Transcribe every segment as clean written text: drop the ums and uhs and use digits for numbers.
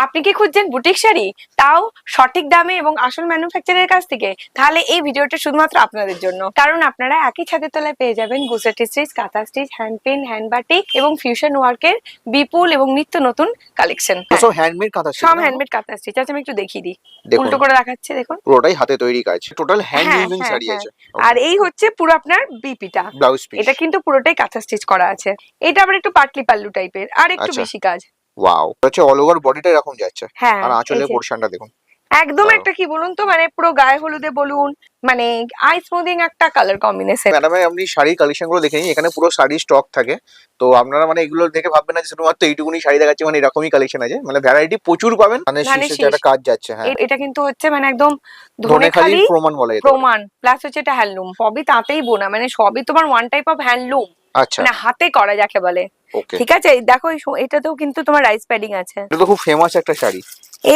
আপনি কি খুঁজছেন বুটিক শাড়ি, তাও সঠিক দামে এবং আসল ম্যানুফ্যাকচারের কাছ থেকে? তাহলে এই ভিডিওটা শুধুমাত্র আপনাদের জন্য, কারণ আপনারা একই ছাদের তলায় পেয়ে যাবেন Gujarati stitch, kantha stitch, hand paint, hand batik এবং ফিউশন ওয়ার্কের বিপুল এবং নিত্য নতুন কালেকশন। সব হ্যান্ডমেড কাঁথা স্টিচ, সব হ্যান্ডমেড কাঁথা স্টিচ। আচ্ছা আমি একটু দেখিয়ে দিই, উল্টো করে দেখাচ্ছে দেখুন, পুরোটাই হাতে তৈরি কাজ, টোটাল হ্যান্ড হ্যাঁ, উইভিং হ্যাঁ, শাড়ি হ্যাঁ। আছে। আর এই হচ্ছে পুরো আপনার বিপিটা, ব্লাউজ পিস, এটা কিন্তু পুরোটাই কাঁথা স্টিচ করা আছে। এটা আবার একটু পাটলি পাল্লু টাইপের, আর একটু আচ্ছা। বেশি কাজ। ওয়াও, হচ্ছে অল ওভার বডিটা এরকম যাচ্ছে। হ্যাঁ, আর আঁচলের এই যে। পোরশনটা দেখুন, একদম দারুণ। একটা কি বলুন তো, মানে পুরো গায়ে হলুদে বলুন, মানে আই স্মুদিং একটা কালার কম্বিনেশন। ম্যাডাম আপনি শাড়ির কালেকশন গুলো দেখে নিন, এখানে পুরো শাড়ি স্টক থাকে। তো আপনারা মানে এগুলো দেখে ভাববেন না যে শুধুমাত্র এইটুকুনি শাড়ি দেখাচ্ছে, মানে এরকমই কালেকশন আছে, মানে ভ্যারাইটি প্রচুর পাবেন। মানে ধানের শীষের শীষ। একটা কাজ যাচ্ছে। হ্যাঁ, এটা কিন্তু হচ্ছে মানে একদম ধনেখালি ধনেখালি প্রমাণ বলা যেতে পারে। প্রমাণ, প্লাস হচ্ছে এটা হ্যান্ডলুম, সবই তাঁতেই বোনা, মানে সবই তোমার ওয়ান টাইপ অফ হ্যান্ডলুম, আচ্ছা, মানে হাতে করা যাকে বলে। ওকে। ঠিক আছে, এই দেখো এটাতেও কিন্তু তোমার রাইস প্যাডিং আছে। এটা তো খুব ফেমাস একটা শাড়ি,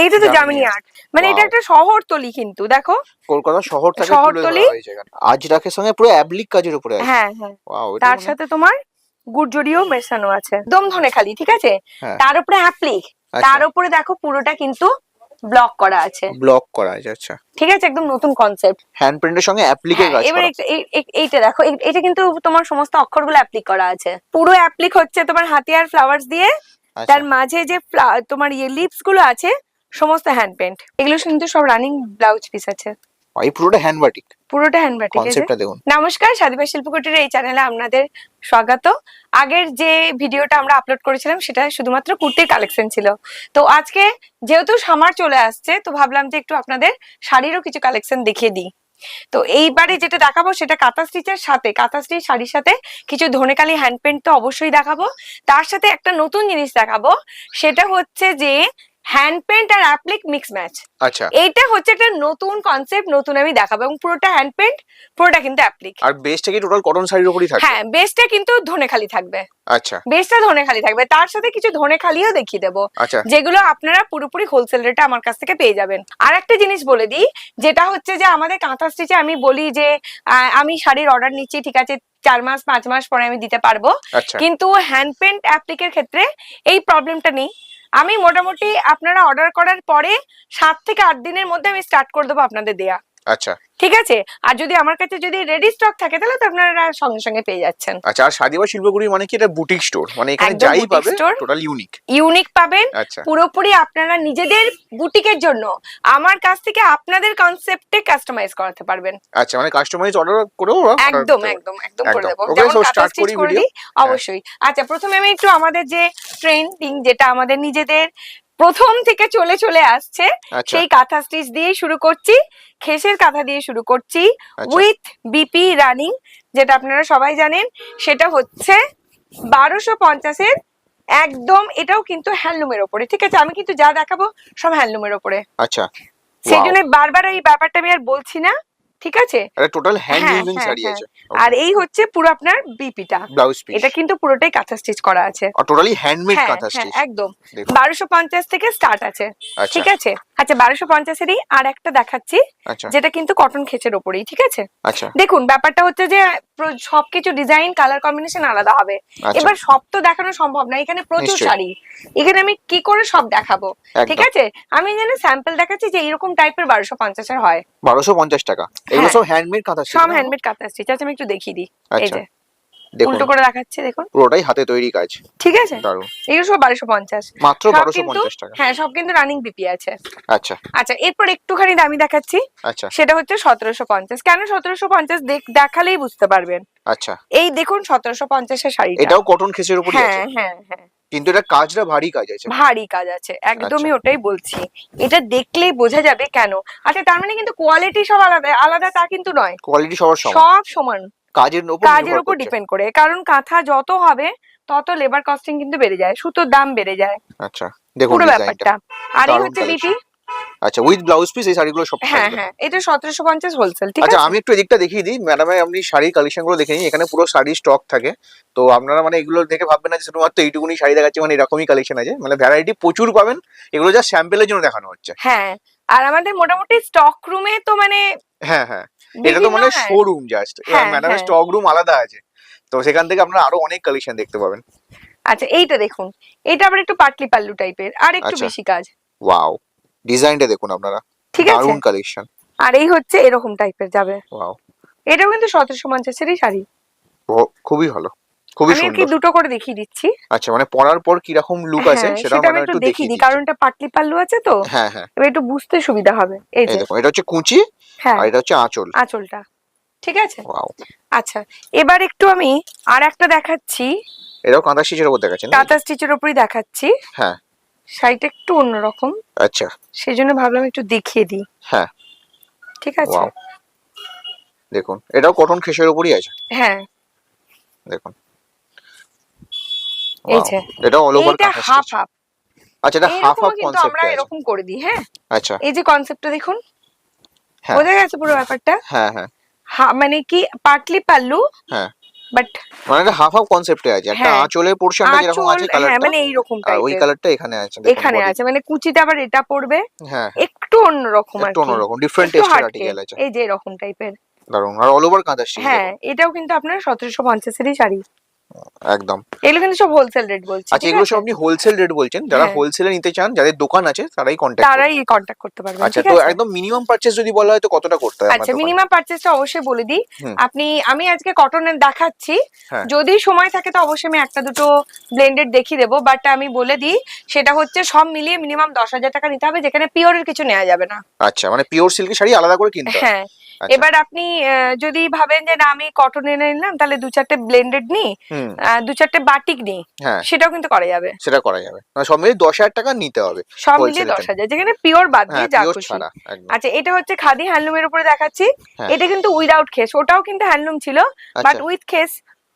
এইটা তো জামিনী জামিনী আর্ট। আর্ট, মানে এটা Wow. একটা শহরতলি কিন্তু দেখো, কলকাতা শহর থেকে তুলে শহরতলি। ধরা হয়েছে এখানে। আজরাকের সঙ্গে পুরো অ্যাবলিক কাজের উপরে আছে। হ্যাঁ, হ্যাঁ। ওয়াও, এটা তার মানে সাথে তোমার গুড়জড়িও মেশানো আছে, একদম ধনেখালি, ঠিক আছে। হ্যাঁ, তার উপরে অ্যাপ্লিক, আচ্ছা। তার উপরে দেখো পুরোটা কিন্তু ব্লক করা আছে, ব্লক করা আছে। আচ্ছা, ঠিক আছে, একদম নতুন কনসেপ্ট। হ্যান্ড প্রিন্টের সঙ্গে অ্যাপ্লিকের কাজ এবার করা। এইটা দেখো, এটা কিন্তু তোমার সমস্ত অক্ষরগুলো অ্যাপ্লিক করা আছে, পুরো অ্যাপ্লিক হচ্ছে তোমার হাতি আর ফ্লাওয়ার্স দিয়ে, আচ্ছা, তার মাঝে যে তোমার লিপস গুলো আছে সমস্ত হ্যান্ড পেন্ট। এগুলো কিন্তু সব রানিং ব্লাউজ পিস আছে, এই পুরোটা হ্যান্ড বাটিক, পুরোটা হ্যান্ড বাটিক। কনসেপ্টটা দেখুন। নমস্কার, সাদিবা শিল্পকুটির এই চ্যানেলে আপনাদের স্বাগত। আগের যে ভিডিওটা আমরা আপলোড করেছিলাম সেটা শুধুমাত্র কুর্তির কালেকশন ছিল। তো আজকে যেহেতু সামার চলে আসছে, তো ভাবলাম যে একটু আপনাদের শাড়িরও কিছু কালেকশন দেখিয়ে দিই। তো এইবারে যেটা দেখাবো সেটা কাঁথা স্টিচের সাথে, কাঁথা স্টিচ শাড়ির সাথে কিছু ধনেকালি হ্যান্ড পেন্ট তো অবশ্যই দেখাবো, তার সাথে একটা নতুন জিনিস দেখাবো, সেটা হচ্ছে যে হ্যান্ড পেন্ট আর অ্যাপ্লিক মিক্স ম্যাচ। আচ্ছা, এইটা হচ্ছে একটা নতুন কনসেপ্ট, নতুন আমি দেখাবো, এবং পুরোটা হ্যান্ড পেন্ট, পুরোটা কিন্তু অ্যাপ্লিক। আর বেসটা কি টোটাল কটন শাড়ির উপরই থাকবে? হ্যাঁ, বেসটা কিন্তু ধনেখালি থাকবে, আচ্ছা, বেসটা ধনেখালি থাকবে, তার সাথে কিছু ধনেখালিও দেখিয়ে দেবো, আচ্ছা, যেগুলো আপনারা পুরোপুরি হোলসেল রেটে আমার কাছ থেকে পেয়ে যাবেন। আর একটা জিনিস বলে দিই, যেটা হচ্ছে যে আমাদের কাঁথা স্টিচে আমি বলি যে আমি শাড়ির অর্ডার নিচ্ছি, ঠিক আছে, 4 মাস 5 মাস পরে আমি দিতে পারবো, আচ্ছা, কিন্তু হ্যান্ড পেন্ট অ্যাপ্লিকের ক্ষেত্রে এই প্রবলেমটা নেই। আমি মোটামুটি আপনারা অর্ডার করার পরে 7 থেকে 8 দিনের মধ্যে আমি স্টার্ট করে দেবো আপনাদের দেয়া, আচ্ছা, ঠিক আছে। আর যদি আমার কাছে যদি রেডি স্টক থাকে তাহলে তো আপনারা সঙ্গে সঙ্গে পেয়ে যাচ্ছেন। আচ্ছা। আর সাদিবা শিল্পগুড়ি মানে কি, এটা বুটিক স্টোর, মানে এখানে একদম যাই boutique পাবে store। Total unique. ইউনিক পাবেন, আচ্ছা, পুরোপুরি আপনারা নিজেদের বুটিকের জন্য আমার কাছ থেকে আপনাদের কনসেপ্টে কাস্টমাইজ করাতে পারবেন। আচ্ছা, মানে কাস্টমাইজ অর্ডার করেও একদম একদম একদম করে দেবো, ওকে। যেমন সো কাঁথা স্টার্ট স্টিচ করি করে ভিডিও। দিই অবশ্যই। আচ্ছা, প্রথমে আমি একটু আমাদের যে ট্রেন্ডিং, যেটা আমাদের নিজেদের প্রথম থেকে চলে চলে আসছে, আচ্ছা, সেই কাঁথা স্টিচ দিয়ে শুরু করছি, খেসের কাঁথা দিয়ে শুরু করছি, আচ্ছা, উইথ বিপি রানিং, যেটা আপনারা সবাই জানেন, সেটা হচ্ছে 1250-এর একদম। এটাও কিন্তু হ্যান্ডলুমের ওপরে, ঠিক আছে, আমি কিন্তু যা দেখাবো সব হ্যান্ডলুমের ওপরে, আচ্ছা। সেই ওয়াও, জন্য বারবার এই ব্যাপারটা আমি আর বলছি না, ঠিক আছে। এটা টোটাল হ্যান্ড হ্যাঁ, উইভিং হ্যাঁ, শাড়ি হ্যাঁ। আছে। আর এই হচ্ছে পুরো আপনার বিপিটা, ব্লাউজ পিস, এটা কিন্তু পুরোটাই কাঁথা স্টিচ করা আছে। আর টোটালি হ্যান্ডমেড হ্যাঁ, কাঁথা হ্যাঁ, স্টিচ। একদম। দেখুন। 1250 থেকে স্টার্ট আছে, আচ্ছা, ঠিক আছে। আচ্ছা, 1250-এরই আর একটা দেখাচ্ছি, আচ্ছা, যেটা কিন্তু কটন খেচের ওপরেই, ঠিক আছে। আচ্ছা, দেখুন, ব্যাপারটা হচ্ছে যে সবকিছু ডিজাইন কালার কম্বিনেশন আলাদা হবে, আচ্ছা, এবার সব তো দেখানো সম্ভব না, এখানে প্রচুর নিশ্চয়ই। শাড়ি, এখানে আমি কি করে সব দেখাবো, ঠিক একদম। আছে। আমি যেন স্যাম্পল দেখাচ্ছি যে এরকম টাইপের 1250-এর হয়, 1250 টাকা। এগুলো হ্যাঁ। সব হ্যান্ডমেড কাঁথা স্টিচ সব না? হ্যান্ডমেড কাঁথা স্টিচ আছে, আমি একটু দেখিয়ে দিই। এই আচ্ছা, যে দেখুন উল্টো করে দেখাচ্ছে দেখুন, পুরোটাই হাতে তৈরি কাজ, ঠিক আছে। দারুণ। এগুলো সব 1250, মাত্র সব কিন্তু 1250 টাকা। হ্যাঁ, সব কিন্তু রানিং বিপি আছে। আচ্ছা, আচ্ছা, এরপর একটুখানি দামি দেখাচ্ছি, আচ্ছা, সেটা হচ্ছে 1750। কেন 1750 দেখালেই বুঝতে পারবেন। আচ্ছা। এই দেখুন 1750-এর শাড়িটা, এটাও কটন খেসের উপরই আছে, হ্যাঁ, হ্যাঁ, হ্যাঁ, কিন্তু এটা কাজটা ভারী কাজ আছে। ভারী কাজ আছে, একদমই আচ্ছা, ওটাই বলছি, এটা দেখলেই বোঝা যাবে কেন। আচ্ছা, তার মানে কিন্তু কোয়ালিটি সব আলাদা আলাদা তা কিন্তু নয়, কোয়ালিটি সবার সমান, সব সমান, কাজের উপর কাজের নির্ভর উপর করছে। ডিপেন্ড করে, কারণ কাঁথা যত হবে তত লেবার কস্টিং কিন্তু বেড়ে যায়, সুতোর দাম বেড়ে যায়, আচ্ছা, দেখুন পুরো ডিজাইনটা, ব্যাপারটা। আর এই দারুণ হচ্ছে কালেকশন। বিপি, আচ্ছা, উইথ ব্লাউজ পিস এই শাড়িগুলো সব হ্যাঁ, থাকবে। হ্যাঁ, এটা 1750 হোলসেল, ঠিক আচ্ছা, আছে। আমি একটু এদিকটা দেখিয়ে দিই ম্যাডাম, আপনি শাড়ির কালেকশন গুলো দেখে নিন, এখানে পুরো শাড়ি স্টক থাকে। তো আপনারা মানে এগুলো দেখে ভাববেন না যে শুধুমাত্র এইটুকুনি শাড়ি দেখাচ্ছে, মানে এরকমই কালেকশন আছে, মানে ভ্যারাইটি প্রচুর পাবেন। এগুলো যা স্যাম্পেলের জন্য দেখানো হচ্ছে। হ্যাঁ, আর আমাদের মোটামুটি স্টক রুমে তো মানে হ্যাঁ, হ্যাঁ, এটা তো বিভিন্ন, মানে হ্যাঁ, শোরুম জাস্ট, হ্যাঁ, ম্যাডামের হ্যাঁ। স্টক রুম আলাদা আছে। তো সেখান থেকে আপনারা আরো অনেক কালেকশন দেখতে পাবেন। আচ্ছা, এইটা দেখুন, এটা আবার একটু পাটলি পাল্লু টাইপের, আর একটু আচ্ছা, বেশি কাজ, ওয়াও, ডিজাইনটা দেখুন আপনারা, ঠিক আছে, দারুন কালেকশন। আর এই হচ্ছে এরকম টাইপের যাবে। ওয়াও, এটাও কিন্তু 1750-এরই শাড়ি। খুবই ভালো, খুবই আমি আর কি সুন্দর। দুটো করে দেখিয়ে দিচ্ছি। আচ্ছা, মানে পরার পর কি রকম লুক আছে হ্যাঁ, সেটাও সেটা আমি মানে একটু একটু দেখিয়ে দেখিয়ে দিই, দিচ্ছি। কারণ এটা পাটলি পাল্লু আছে তো, হ্যাঁ হ্যাঁ, এবার একটু বুঝতে সুবিধা হবে। এই এই যে দেখুন, এটা হচ্ছে কুচি হ্যাঁ আর এটা হচ্ছে আঁচল। আঁচলটা, ঠিক আছে। ওয়াও, আচ্ছা, এবার একটু আমি আর একটা দেখাচ্ছি, এটাও কাঁথা স্টিচের উপর দেখাচ্ছেন? কাঁথা স্টিচের উপরই দেখাচ্ছি। হ্যাঁ, শাড়িটা একটু অন্যরকম, আচ্ছা, সেই জন্য ভাবলাম একটু দেখিয়ে দিই। হ্যাঁ, ঠিক আছে, ওয়াও, দেখুন এটাও কটন খেসের উপরই আছে, হ্যাঁ দেখুন। এই ওয়াও, যে এটা অল ওভার এইটা কাঁথা হাফ স্টিচ। হাফ, আচ্ছা, এটা হাফ এরকমও হাফ কিন্তু আমরা কনসেপ্টে আছে। এরকম করে দিই। হ্যাঁ, আচ্ছা, এই যে কনসেপ্টটা দেখুন, হ্যাঁ বোঝা গেছে পুরো ব্যাপারটা। হ্যাঁ হ্যাঁ মানে কি পাটলি পাল্লু, হ্যাঁ, বাট মানে এটা হাফ হাফ কনসেপ্টে আছে। একটা হ্যাঁ আঁচলের পোরশনটা যেরকম আঁচল, আছে হ্যাঁ কালারটা, মানে এইরকম আর ওই টাইপের কালারটা এখানে আছে, দেখুন এখানে body। আছে, মানে কুচিটা আবার এটা পড়বে হ্যাঁ, একটু অন্যরকম আর একটু কি, অন্যরকম, ডিফারেন্ট একটু টেস্টের হাটকে, আর্টিকেল আছে, এই যে এরকম টাইপের। দারুন। আর অল ওভার কাঁথা স্টিচ হ্যাঁ, দেখুন, এটাও কিন্তু আপনার 1750-এরই শাড়ি। একদম। এগুলো কিন্তু সব হোলসেল রেট বলছি, আচ্ছা, ঠিক এগুলো আছে। সব আপনি হোলসেল রেট বলছেন, যারা হ্যাঁ, হোলসেলে নিতে চান, যাদের দোকান আছে তারাই কন্ট্যাক্ট করুন। তারাই কন্ট্যাক্ট করতে পারবেন, আচ্ছা, ঠিক তো আছে। একদম মিনিমাম পারচেজ যদি বলা হয় তো কতটা করতে হয় আপনার আচ্ছা, দোকানে? মিনিমাম পারচেজটা অবশ্যই বলে দিই। হুম, আমি আজকে কটনের দেখাচ্ছি, হ্যাঁ, যদি সময় থাকে তো অবশ্যই আমি একটা দুটো ব্লেন্ডেড দেখিয়ে দেবো, বাট আমি বলে দিই সেটা হচ্ছে সব মিলিয়ে মিনিমাম 10,000 টাকা নিতে হবে, যেখানে পিওরের কিছু নেওয়া যাবে না। আচ্ছা, মানে পিওর সিল্কের শাড়ি আলাদা করে কিনতে হয়। হ্যাঁ, আচ্ছা, এবার আপনি যদি ভাবেন যে না আমি কটন এনে নিলাম, তাহলে দু চারটে ব্লেন্ডেড নিই, হুম, দু চারটে বাটিক নিই, হ্যাঁ, সেটাও কিন্তু করা যাবে। সেটা করা যাবে, মানে সব মিলিয়ে 10,000 টাকা নিতে হবে সব মিলিয়ে হোলসেলের জন্য। 10,000, যেখানে পিওর বাদ হ্যাঁ, দিয়ে যা পিওর খুশি। ছাড়া একদম। আচ্ছা, এটা হচ্ছে খাদি হ্যান্ডলুমের উপরে দেখাচ্ছি। হ্যাঁ, এটা কিন্তু উইদাউট খেস, ওটাও কিন্তু হ্যান্ডলুম ছিল, বাট আচ্ছা, উইথ খেস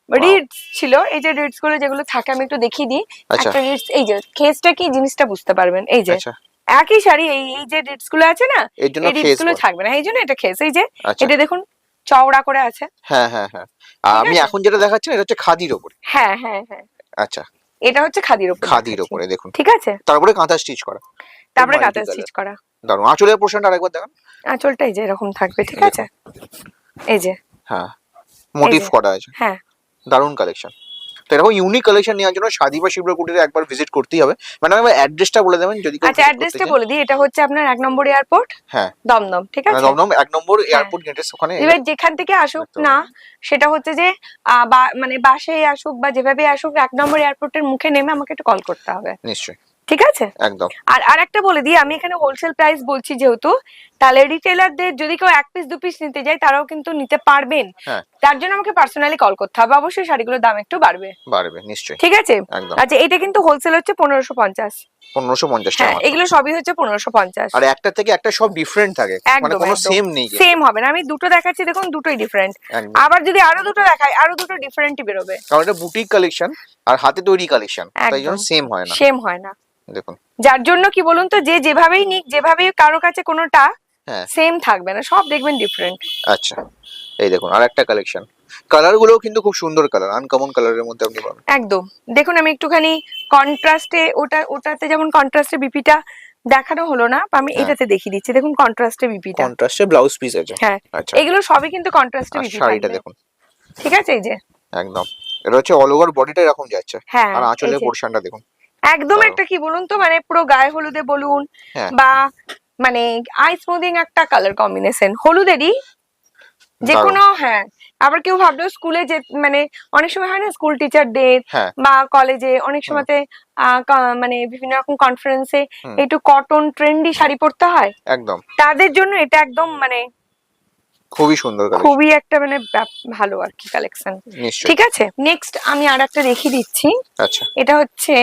Wow. রিডস ছিল। এই যে রিডস গুলো যেগুলো থাকে আমি একটু দেখিয়ে দিই। আচ্ছা, একটা রিডস, এই যে খেসটা কি জিনিসটা বুঝতে পারবেন। এই যে আচ্ছা, একই শাড়ি, এই এই যে রিডস গুলো আছে না, এর জন্য এই রিডস খেস গুলো বলে। থাকবে না, এই জন্য এটা খেস। এই যে আচ্ছা, এটা দেখুন চওড়া করে আছে, হ্যাঁ হ্যাঁ হ্যাঁ, ঠিক আমি আছে? এখন যেটা দেখাচ্ছি এটা হচ্ছে খাদির ওপরে। হ্যাঁ হ্যাঁ হ্যাঁ, আচ্ছা, এটা হচ্ছে খাদির উপর খাদির দেখাচ্ছি, ওপরে দেখুন, ঠিক আছে। তারপরে কাঁথা স্টিচ করা, তারপরে মাল্টি কাঁথা কালার, স্টিচ করা। দারুন। আঁচলের পোর্শনটা আরেকবার দেখান। আঁচলটা এই যে এরকম থাকবে, ঠিক দেখুন, আছে। এই যে হ্যাঁ, এই মোটিভ যে করা আছে, হ্যাঁ, দারুন কালেকশন। তো এরকম ইউনিক কালেকশন নেওয়ার জন্য শাদি বা শিবরা কুটিরে একবার ভিজিট করতেই হবে। মানে আমার অ্যাড্রেসটা বলে দেবেন যদি কেউ আচ্ছা visit করতে অ্যাড্রেসটা চায়। বলে দিই, এটা হচ্ছে আপনার 1 নম্বর এয়ারপোর্ট, হ্যাঁ, দমদম, ঠিক মানে আছে। দমদম 1 নম্বর হ্যাঁ, এয়ারপোর্ট গেটের ওখানে এবার যেখান থেকে আসুক দেখতে না, পাবেন। সেটা হচ্ছে যে মানে বাসে আসুক বা যেভাবে আসুক, 1 নম্বর এয়ারপোর্টের মুখে নেমে আমাকে একটু কল করতে হবে, নিশ্চয়ই, ঠিক আছে। একদম। আর আরেকটা বলে দিই, আমি এখানে হোলসেল প্রাইস বলছি যেহেতু, তাহলে রিটেলারদের যদি কেউ 1 পিস 2 পিস নিতে যায় তারাও কিন্তু নিতে পারবেন। হ্যাঁ, তার জন্য আমাকে পার্সোনালি কল করতে হবে, অবশ্যই শাড়িগুলোর দাম একটু বাড়বে, বাড়বে নিশ্চয়ই, ঠিক আছে। একদম। আচ্ছা, এটা কিন্তু হোলসেল হচ্ছে 1550। 1550 টাকা হ্যাঁ, মাত্র। এগুলো সবই হচ্ছে 1550। আর একটা থেকে একটা সব ডিফারেন্ট থাকে, মানে একদম কোনো একদম সেম নেই কিন্তু। সেম হবে না। আমি দুটো দেখাচ্ছি, দেখুন দুটোই ডিফারেন্ট। একদম, আবার যদি আরো দুটো দেখাই, আরো দুটো ডিফারেন্টই বেরোবে। কারণ এটা বুটিক কালেকশন আর হাতে তৈরি কালেকশন, তাই জন্য একদম সেম হয় না। সেম হয় না, দেখুন, যার জন্য কি বলুন তো, যে যেভাবেই নিক, যেভাবে কারো কাছে কোনোটা হ্যাঁ, সেম থাকবে না, সব দেখবেন ডিফারেন্ট। আচ্ছা, এই দেখুন আর একটা কালেকশন। কালার গুলোও কিন্তু খুব সুন্দর কালার, আনকমন কালারের মধ্যে আপনি পাবেন। একদম, দেখুন আমি একটুখানি কন্ট্রাস্টে, ওটাতে যেমন কন্ট্রাস্টে বিপিটা দেখানো হলো না, আমি হ্যাঁ, এটাতে দেখিয়ে দিচ্ছি, দেখুন কন্ট্রাস্টে বিপিটা। কন্ট্রাস্টে ব্লাউজ পিস আছে। হ্যাঁ, আচ্ছা, এগুলো সবই কিন্তু কন্ট্রাস্টে আর বিপি শাড়িটা থাকবে, দেখুন, ঠিক আছে। এই যে একদম, এটা হচ্ছে অল ওভার বডিটা এরকম যাচ্ছে। হ্যাঁ, আর এই আঁচলের যে পোর্শনটা দেখুন, একদম দারুণ। একটা কি বলুন তো, মানে পুরো গায়ে হলুদে বলুন হ্যাঁ, বা মানে আই স্মুদিং একটা কালার কম্বিনেশন হলুদেরই যে দারুণ। কোনো। হ্যাঁ, আবার কেউ ভাবলো স্কুলে যে, মানে অনেক সময় হয় না স্কুল টিচারদের হ্যাঁ, বা কলেজে অনেক হুম, সময়তে মানে বিভিন্ন রকম কনফারেন্সে হুম, একটু কটন ট্রেন্ডি শাড়ি পরতে হয়, একদম, তাদের জন্য এটা একদম মানে খুবই সুন্দর কালেকশন, খুবই একটা মানে ভালো আর কি কালেকশন, নিশ্চয়ই। ঠিক আছে। নেক্সট আমি আর একটা দেখিয়ে দিচ্ছি, আচ্ছা, এটা হচ্ছে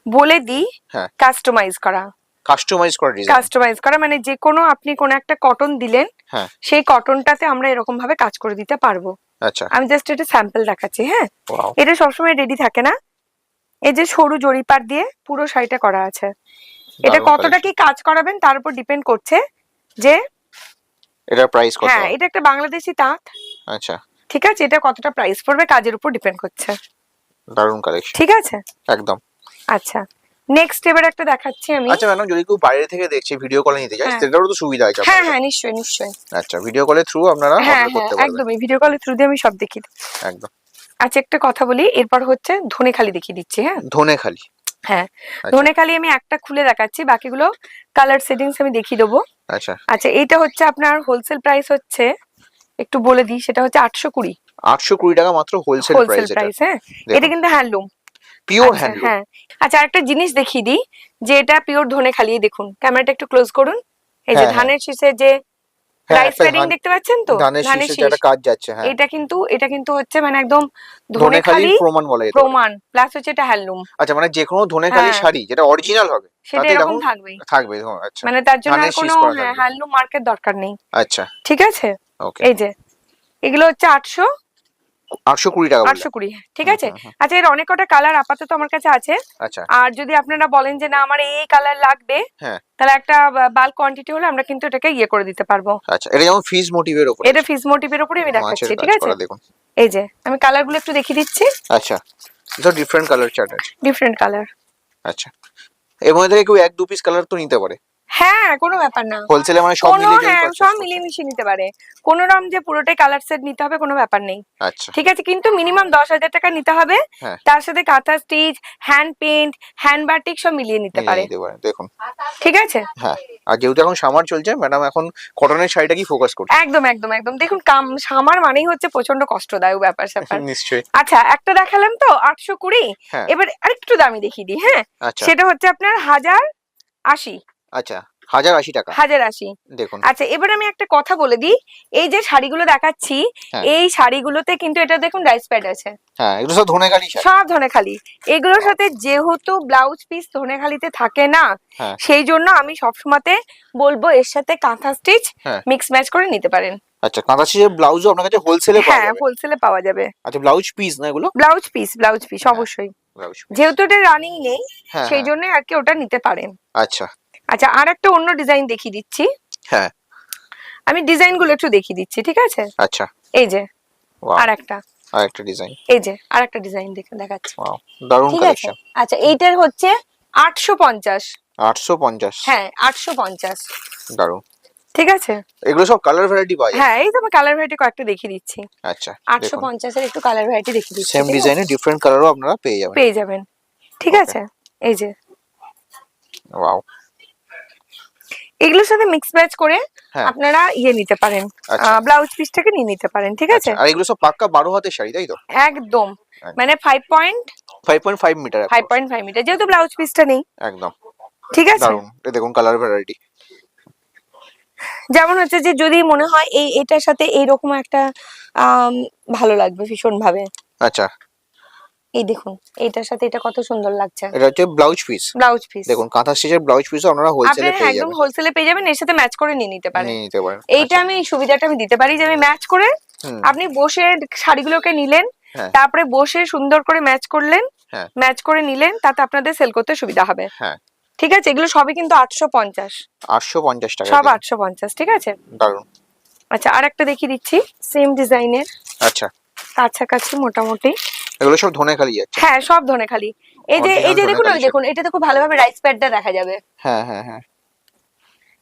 বলে দিই হ্যাঁ, কাস্টমাইজ করা। কাস্টমাইজ করা ডিজাইন। কাস্টমাইজ করা মানে যে কোনো আপনি কোনো একটা কটন দিলেন, হ্যাঁ, সেই কটনটাতে আমরা এরকম ভাবে কাজ করে দিতে পারবো। আচ্ছা, আমি জাস্ট এটা স্যাম্পল দেখাচ্ছি। হ্যাঁ, ওয়াও, এটা সবসময় রেডি থাকে না, এই যে সরু জরিপার দিয়ে পুরো শাড়িটা করা আছে। এটা দারুণ কতটা কালেকশন। কি কাজ করাবেন তার উপর ডিপেন্ড করছে যে, এটার প্রাইস কত? হ্যাঁ এটা একটা বাংলাদেশি তাঁত, আচ্ছা, ঠিক আছে। এটা কতটা প্রাইস পড়বে কাজের উপর ডিপেন্ড করছে, দারুণ কালেকশন, ঠিক আছে। একদম। আচ্ছা, নেক্সট এবার একটা দেখাচ্ছি আমি। আচ্ছা ম্যাডাম, যদি কেউ বাইরে থেকে দেখছে ভিডিও কলে নিতে চায় হ্যাঁ। সেটারও তো সুবিধা আছে হ্যাঁ আপনাদের? হ্যাঁ, নিশ্চয়ই নিশ্চয়ই। আচ্ছা, ভিডিও কলের থ্রু আপনারা হ্যাঁ অর্ডার হ্যাঁ, করতে পারবেন। একদমই ভিডিও কলের থ্রু দিয়ে আমি সব দেখিয়ে দিই। একদম। আচ্ছা, একটা কথা বলি, এরপর হচ্ছে ধনেখালি দেখিয়ে দিচ্ছি। হ্যাঁ, ধনেখালি, হ্যাঁ, আচ্ছা। ধনেখালি আমি একটা খুলে দেখাচ্ছি, বাকিগুলো কালার সেটিংস আমি দেখিয়ে দেবো। আচ্ছা আচ্ছা, এইটা হচ্ছে আপনার হোলসেল প্রাইস হচ্ছে, একটু বলে দিই, সেটা হচ্ছে 820। 820 টাকা মাত্র হোলসেল হোলসেল প্রাইস এটা। প্রাইস, হ্যাঁ। এটা দেখুন কিন্তু হ্যান্ডলুম। পিওর আচ্ছা, হ্যান্ডলুম। হ্যাঁ। আচ্ছা, আরেকটা জিনিস দেখিয়ে দিই, যে এটা পিওর ধনেখালি। এই দেখুন, ক্যামেরাটা একটু ক্লোজ করুন। এই যে হ্যাঁ হ্যাঁ ধানের শীষের যে হ্যাঁ, রাইস একটা প্যাডিং দেখতে পাচ্ছেন তো, ধানের ধানের শীষের যে শীষ, একটা কাজ যাচ্ছে, হ্যাঁ। এটা কিন্তু হচ্ছে মানে একদম ধনেখালির ধনেখালি প্রমাণ বলা যেতে পারে। প্রমাণ, প্লাস হচ্ছে এটা হ্যান্ডলুম। আচ্ছা মানে যে কোনো ধনেখালি হ্যাঁ, শাড়ি যেটা অরিজিনাল হবে সেটা তাতে এরকম এরকম থাকবেই। থাকবে। ও, আচ্ছা মানে তার জন্য আর ধানের শীষ কোনো করা থাকবে। হ্যান্ডলুম মার্কের দরকার নেই। আচ্ছা ঠিক আছে। ওকে। এই যে এগুলো হচ্ছে 820 টাকা বললেন। 820, ঠিক হুম, আছে। হুম, হুম। আচ্ছা, এর অনেক কটা কালার আপাতত আমার কাছে আছে। আচ্ছা আর যদি আপনারা বলেন যে না আমার এই কালার লাগবে, হ্যাঁ তাহলে একটা বাল্ক কোয়ান্টিটি হলে আমরা কিন্তু এটাকে ইয়ে করে দিতে পারবো। আচ্ছা, এটা যেমন ফিস মোটিভের উপরে এটা ফিস মোটিভের উপরে আমি মাছের দেখাচ্ছি, কাজ ঠিক আছে। করা দেখুন। এই যে আমি কালার গুলো একটু দেখিয়ে দিচ্ছি, আচ্ছা তো ডিফারেন্ট কালার চার্ট আছে। Different colour. আচ্ছা এর মধ্যে থেকে কেউ 1-2 পিস কালার তো নিতে পারে হ্যাঁ, কোনো ব্যাপার না। হোলসেলে, মানে সব কোনো, মিলিয়ে যদি হ্যাঁ, পারচেজ সব করতে। মিলিয়ে মিশিয়ে নিতে পারে। কোনো রকম যে পুরোটাই কালার সেট নিতে হবে কোনো ব্যাপার নেই। আচ্ছা ঠিক আছে, কিন্তু মিনিমাম 10,000 টাকা নিতে হবে। হ্যাঁ তার সাথে কাঁথা stitch, hand paint, hand batik সব মিলিয়ে নিতে মিলিয়ে পারে। নিতে পারে দেখুন। ঠিক আছে। হ্যাঁ আর যেহেতু এখন সামার চলছে ম্যাডাম এখন কটনের শাড়িটা কি ফোকাস করছে। একদম একদম একদম, দেখুন সামার মানেই হচ্ছে প্রচন্ড কষ্টদায়ক ব্যাপার স্যাপার। নিশ্চয়ই। আচ্ছা, একটা দেখালাম তো 820, হ্যাঁ এবার আরেকটু দামি দেখিয়ে দিই, হ্যাঁ। আচ্ছা সেটা হচ্ছে আপনার 1080। আচ্ছা 1080 টাকা 1080। দেখুন। আচ্ছা, এবার আমি একটা কথা বলে দিই, এই যে শাড়িগুলো দেখাচ্ছি, হ্যাঁ এই শাড়িগুলোতে কিন্তু এটা দেখুন রাইস প্যাড আছে, হ্যাঁ এগুলো সব ধনেখালি শাড়ি। সব ধনেখালি। এগুলোর সাথে যেহেতু ব্লাউজ পিস ধনেখালিতে থাকে না, হ্যাঁ সেই জন্য আমি সবসময়তে বলবো এর সাথে কাঁথা স্টিচ হ্যাঁ মিক্স ম্যাচ করে নিতে পারেন। আচ্ছা কাঁথা স্টিচের ব্লাউজও আপনার কাছে হোলসেলে পাওয়া হ্যাঁ, যাবে। হোলসেলে পাওয়া যাবে। আচ্ছা ব্লাউজ পিস না এগুলো। ব্লাউজ পিস হ্যাঁ অবশ্যই। Blouse piece. যেহেতু এটা রানিং নেই, হ্যাঁ সেই হ্যাঁ জন্য আর কি ওটা নিতে পারেন। আচ্ছা আচ্ছা, আর একটা অন্য ডিজাইন দেখিয়ে দিচ্ছি, হ্যাঁ আমি ডিজাইন গুলো একটু দেখিয়ে দিচ্ছি, ঠিক আছে। আচ্ছা এই যে ওয়াও আর একটা, আরেকটা ডিজাইন। এই যে আর একটা ডিজাইন দেখাচ্ছি, ওয়াও দারুণ ঠিক আছে। কালেকশন। আচ্ছা, এইটার হচ্ছে 850। 850 হ্যাঁ, 850। দারুণ। ঠিক আছে। এগুলো সব কালার ভ্যারাইটি পাওয়া যায়। হ্যাঁ, এই তো আমি কালার ভ্যারাইটি কয়েকটা দেখিয়ে দিচ্ছি। আচ্ছা দেখুন 850 এর একটু কালার ভ্যারাইটি দেখিয়ে দিচ্ছি, সেম ঠিক আছে? ডিজাইনে ডিফারেন্ট কালারও আপনারা পেয়ে যাবেন। পেয়ে যাবেন, ঠিক Okay. আছে। এই যে ওয়াও এগুলোর সাথে মিক্স ম্যাচ করে হ্যাঁ আপনারা ইয়ে নিতে পারেন, আচ্ছা ব্লাউজ পিসটাকে নিয়ে নিতে পারেন, ঠিক আছে। আচ্ছা আর এগুলো সব পাক্কা 12 হাতের শাড়ি তাই তো। একদম, একদম। মানে 5.5 মিটার 5.5 মিটার, যেহেতু ব্লাউজ পিসটা নেই। একদম ঠিক আছে। দারুণ। এই দেখুন কালার ভ্যারাইটি। যেমন হচ্ছে যে যদি মনে হয় এটার সাথে এইরকম একটা ভালো লাগবে ভীষণ ভাবে, আচ্ছা এই দেখুন এইটার সাথে এটা কত সুন্দর লাগছে, এটা হচ্ছে ব্লাউজ পিস। Blouse piece. দেখুন কাঁথা স্টিচের ব্লাউজ পিসও আপনারা হোলসেলে আপনারা পেয়ে একদম যাবেন। হোলসেলে পেয়ে যাবেন, এর সাথে ম্যাচ করে নিয়ে নিতে পারেন। নিয়ে নিতে পারেন। এইটা আমি সুবিধাটা আমি দিতে পারি যে আমি ম্যাচ করে, হুম আপনি বসে শাড়িগুলোকে নিলেন, হ্যাঁ তারপরে বসে সুন্দর করে ম্যাচ করলেন, হ্যাঁ ম্যাচ করে নিলেন, তাতে আপনাদের সেল করতে সুবিধা হবে। হ্যাঁ ঠিক আছে, এগুলো সবই কিন্তু 850, 850 টাকা সব দেখুন। 850, ঠিক আছে। দারুণ। আচ্ছা, আর একটা দেখিয়ে দিচ্ছি সেম ডিজাইনের, আচ্ছা কাছাকাছি মোটামুটি। এগুলো সব ধনেখালি যাচ্ছে। হ্যাঁ, সব ধনেখালি। এই যে Original দেখুন, ওই ধনেখালি দেখুন, এটাতে খুব ভালোভাবে রাইস প্যাডটা দেখা যাবে। হ্যাঁ হ্যাঁ হ্যাঁ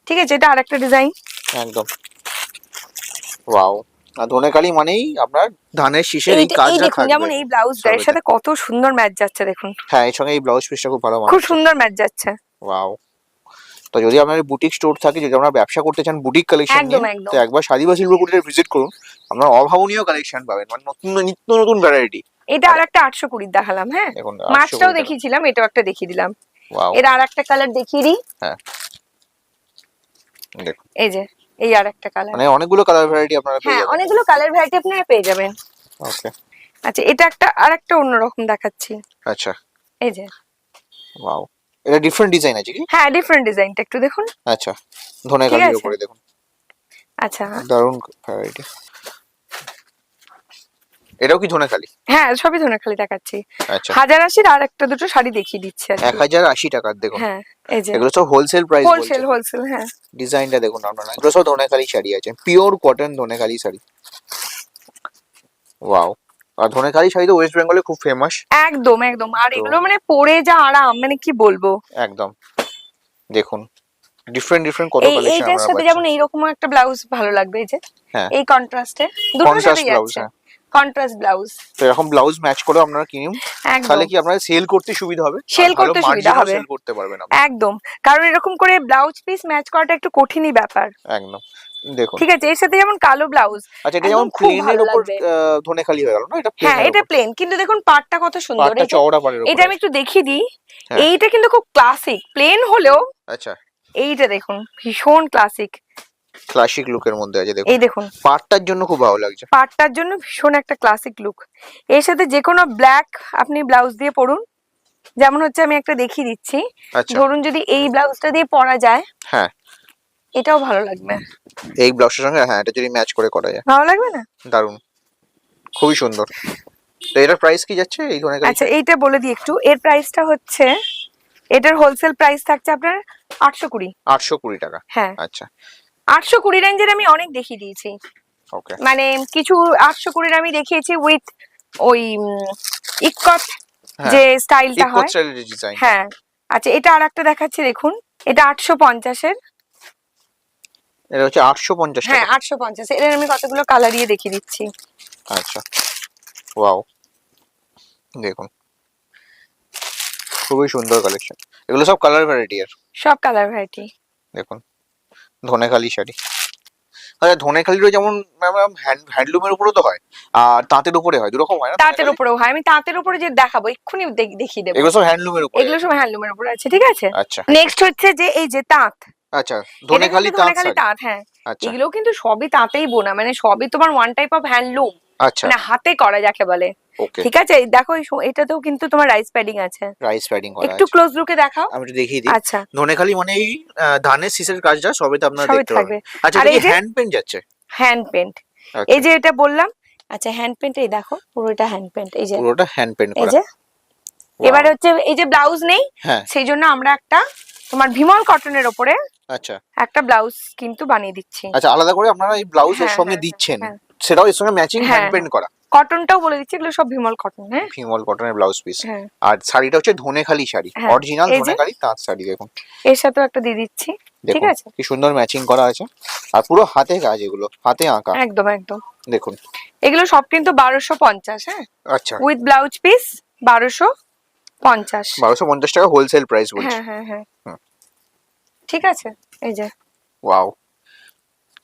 ঠিক আছে, এটা আরেকটা ডিজাইন। একদম ওয়াও। আর ধনেখালি মানেই আপনার ধানের শীষের এই এই কাজটা দেখুন, যেমন থাকবে। এই ব্লাউজটা এর সবেতে। সাথে কত সুন্দর ম্যাচ যাচ্ছে দেখুন, হ্যাঁ এর সঙ্গে এই ব্লাউজ পিসটা খুব ভালো খুব মানাচ্ছে। সুন্দর ম্যাচ যাচ্ছে। ওয়াও। তো যদি আপনার বুটিক স্টোর থাকে, যদি আপনারা ব্যবসা করতে চান বুটিক কালেকশন একদম নিয়ে, একদম। তো একবার শাড়িবা শিল্পকুটিরে ভিজিট করুন। আপনারা অভাবনীয় কালেকশন পাবেন, মানে নিত্য নতুন ভ্যারাইটি। এটা আরেকটা 820 দেখালাম, হ্যাঁ। দেখুন মাছটাও দেখিয়েছিলাম, এটাও একটা দেখিয়ে দিলাম। ওয়াও এর আরেকটা কালার দেখিয়ে দিই, হ্যাঁ দেখুন এই যে এই আরেকটা কালার। মানে অনেকগুলো কালার ভ্যারাইটি আপনারা পেয়ে হ্যাঁ, যাবেন। অনেকগুলো কালার ভ্যারাইটি আপনারা পেয়ে যাবেন। ওকে আচ্ছা, এটা আরেকটা অন্যরকম দেখাচ্ছি, আচ্ছা এই যে। ওয়াও এটা ডিফারেন্ট ডিজাইন আছে কি। হ্যাঁ, ডিফারেন্ট ডিজাইনটা একটু দেখুন। আচ্ছা ধনেখালির আছে। উপরে দেখুন আচ্ছা, দারুণ ভ্যারাইটি। এটাও কি ধনেখালি। হ্যাঁ, সবই ধনেখালি দেখাচ্ছি। আচ্ছা 1080 আর একটা দুটো শাড়ি দেখিয়ে দিচ্ছি আর কি। 1080 টাকার দেখুন। হ্যাঁ, এই যে এগুলো সব হোলসেল প্রাইস বলছে। হোলসেল, হ্যাঁ। ডিজাইনটা দেখুন আপনারা, এগুলো সব ধনেখালি শাড়ি আছে, pure cotton Dhaniakhali sari. Wow. আর ধনেখালি শাড়ি তো ওয়েস্ট বেঙ্গলে খুব ফেমাস। একদম একদম, আর তো- এগুলো মানে পরে যা আরাম, মানে কি বলবো। একদম দেখুন ডিফারেন্ট কত কালেকশন এইটার আপনারা সাথে পাচ্ছেন। যেমন এইরকম একটা ব্লাউজ ভালো লাগবে, এই যে হ্যাঁ এই কন্ট্রাস্টে দুটোর কন্ট্রাস্ট সাথে ব্লাউজ। যাচ্ছে। Contrast blouse. তো এরকম ব্লাউজ ম্যাচ করে আপনারা কিনুন, তাহলে কি আপনারা সেল করতে সুবিধা হবে, সেল করতে সুবিধা হবে, সেল করতে পারবেন একদম। কারণ এরকম করে ব্লাউজ পিস ম্যাচ করাটা একটু কঠিনই ব্যাপার। একদম দেখুন, ঠিক আছে, এর সাথে যেমন কালো ব্লাউজ। আচ্ছা এটা যেমন প্লেনের উপর ধনেখালি হয়ে গেল না, এটা প্লেন। হ্যাঁ এটা প্লেন, কিন্তু দেখুন পাড়টা কত সুন্দর, পাড়টা চওড়া পাড়ের উপর। এটা আমি একটু দেখিয়ে দিই, এইটা কিন্তু খুব ক্লাসিক, প্লেন হলেও আচ্ছা এইটা দেখুন ভীষণ ক্লাসিক লুকের মধ্যে আছে। দেখুন এই দেখুন পাড়টার জন্য খুব ভালো লাগছে, পাড়টার জন্য ভীষণ একটা ক্লাসিক লুক। এর সাথে যে কোনো ব্ল্যাক আপনি ব্লাউজ দিয়ে পরুন, যেমন হচ্ছে আমি একটা দেখিয়ে দিচ্ছি। ধরুন যদি এই ব্লাউজটা দিয়ে পরা যায়, হ্যাঁ এটাও ভালো লাগবে এই ব্লাউজের সঙ্গে। হ্যাঁ এটা যদি ম্যাচ করে করা যায় ভালো লাগবে না? দারুন, খুবই সুন্দর। তো এটার প্রাইস কি যাচ্ছে এই ধনেখালি? আচ্ছা এইটা বলে দিই একটু, এর প্রাইসটা হচ্ছে, এটার হোলসেল প্রাইস থাকছে আপনার 820। 820 টাকা? হ্যাঁ আচ্ছা 820 রেঞ্জের আমি অনেক দেখিয়ে দিয়েছি। ওকে, মানে কিছু 820 আমি দেখিয়েছি উইথ ওই ইকট যে স্টাইলটা হয়। হ্যাঁ আচ্ছা এটা আরেকটা দেখাচ্ছি দেখুন, এটা 850 এর। এটা হচ্ছে 850 হ্যাঁ টাকা? 850 এর আমি কতগুলো কালারিয়ে দেখিয়ে দিচ্ছি। আচ্ছা ওয়াও, দেখুন খুবই সুন্দর কালেকশন, এগুলো সব কালার ভ্যারাইটি এর, সব কালার ভ্যারাইটি। দেখুন ধনেখালি শাড়ি। আচ্ছা ধনেখালিরও যেমন ম্যাম হ্যান্ডলুমের উপরও তো হয় আর তাঁতের উপরে হয়, দুরকম হয় না? তাঁতের উপরেও হয়, আমি তাঁতের উপরে যে দেখাবো এক্ষুনি দেখিয়ে দেবো। এগুলো সব হ্যান্ডলুমের উপরে? এগুলো সব হ্যান্ডলুমের উপরে আছে, ঠিক আছে। আচ্ছা নেক্সট হচ্ছে যে এই যে তাঁত। আচ্ছা ধনেখালি তাঁত, হ্যাঁ আচ্ছা এগুলো কিন্তু সবই তাঁতেই বোনা, মানে সবই তোমার ওয়ান টাইপ অফ হ্যান্ডলুম, আচ্ছা মানে হাতে করা যাকে বলে। ওকে ঠিক আছে, দেখো এটাতেও কিন্তু তোমার রাইস প্যাডিং আছে। রাইস প্যাডিং করা আছে, একটু ক্লোজ লুকে দেখাও, আমি একটু দেখিয়ে দিই। আচ্ছা ধনেখালি মানে এই ধানের শীষের কাজটা সবই তো আপনারা দেখতে পাবেন। আচ্ছা আর এই হ্যান্ড পেন্ট যাচ্ছে? হ্যান্ড পেন্ট, এই যে এটা বললাম। আচ্ছা হ্যান্ড পেন্ট, এই দেখো পুরোটা হ্যান্ড পেন্ট, এই যে পুরোটা হ্যান্ড পেন্ট করা। এই যে এবারে হচ্ছে এই যে ব্লাউজ নেই, হ্যাঁ সেই জন্য আমরা একটা তোমার ভিমল কটনের উপরে আচ্ছা একটা ব্লাউজ কিন্তু বানিয়ে দিচ্ছি। আচ্ছা আলাদা করে আপনারা এই ব্লাউজের সঙ্গে দিচ্ছেন, সেটাও এর সঙ্গে ম্যাচিং হ্যান্ড পেন্ট করা। কটনটাও বলে দিচ্ছি, এগুলো সব ভিমল কটন। হ্যাঁ ভিমল কটনের ব্লাউজ পিস। আর শাড়িটা হচ্ছে ধনেখালি শাড়ি, অরিজিনাল ধনেখালি তাঁত শাড়ি। দেখুন এর সাথেও একটা দিয়ে দিচ্ছি, ঠিক আছে কি সুন্দর ম্যাচিং করা আছে, আর পুরো হাতে কাজ, এগুলো হাতে আঁকা। একদম একদম দেখুন এগুলো সব কিন্তু 1250। হ্যাঁ আচ্ছা উইথ ব্লাউজ পিস 1250। 1250 টাকা হোলসেল প্রাইস বলছি। হ্যাঁ হ্যাঁ ঠিক আছে। এই যে ওয়াও,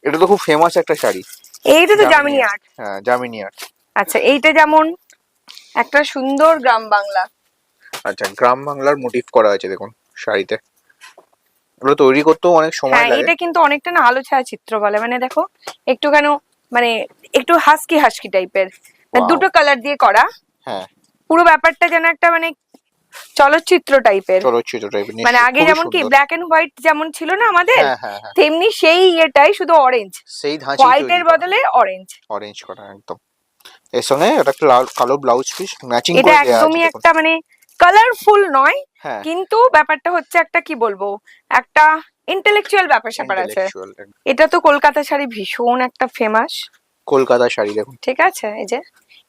এটা তো খুব ফেমাস একটা শাড়ি। এইটা তো জামিনী আর্ট। হ্যাঁ জামিনী আর্ট। আচ্ছা এইটা যেমন একটা সুন্দর গ্রাম বাংলা। আচ্ছা গ্রাম বাংলার মোটিভ করা আছে দেখুন শাড়িতে, এগুলো তৈরি করতেও অনেক সময় লাগে। এটা কিন্তু অনেকটা না আলো ছায়া চিত্র বলে, মানে দেখো একটু কেন মানে একটু হাস্কি হাস্কি টাইপের, দুটো কালার দিয়ে করা। হ্যাঁ পুরো ব্যাপারটা যেন একটা মানে চলচ্চিত্র টাইপের, মানে আগে যেমন কি ব্ল্যাক এন্ড হোয়াইট যেমন ছিল না আমাদের, তেমনি সেই এটাই শুধু অরেঞ্জ, সেই ধাঁচে হোয়াইটের বদলে অরেঞ্জ করা একদম। এর সঙ্গে একটা কালো ব্লাউজ পিস ম্যাচিং করে দেয়া আছে। এটা একদমই একটা মানে কালারফুল নয়, কিন্তু ব্যাপারটা হচ্ছে একটা কি বলবো, একটা ইন্টেলেকচুয়াল ব্যাপার স্যাপার আছে। এটা তো কলকাতা শাড়ি ভীষণ একটা ফেমাস, কলকাতা শাড়ি দেখুন, ঠিক আছে। এই যে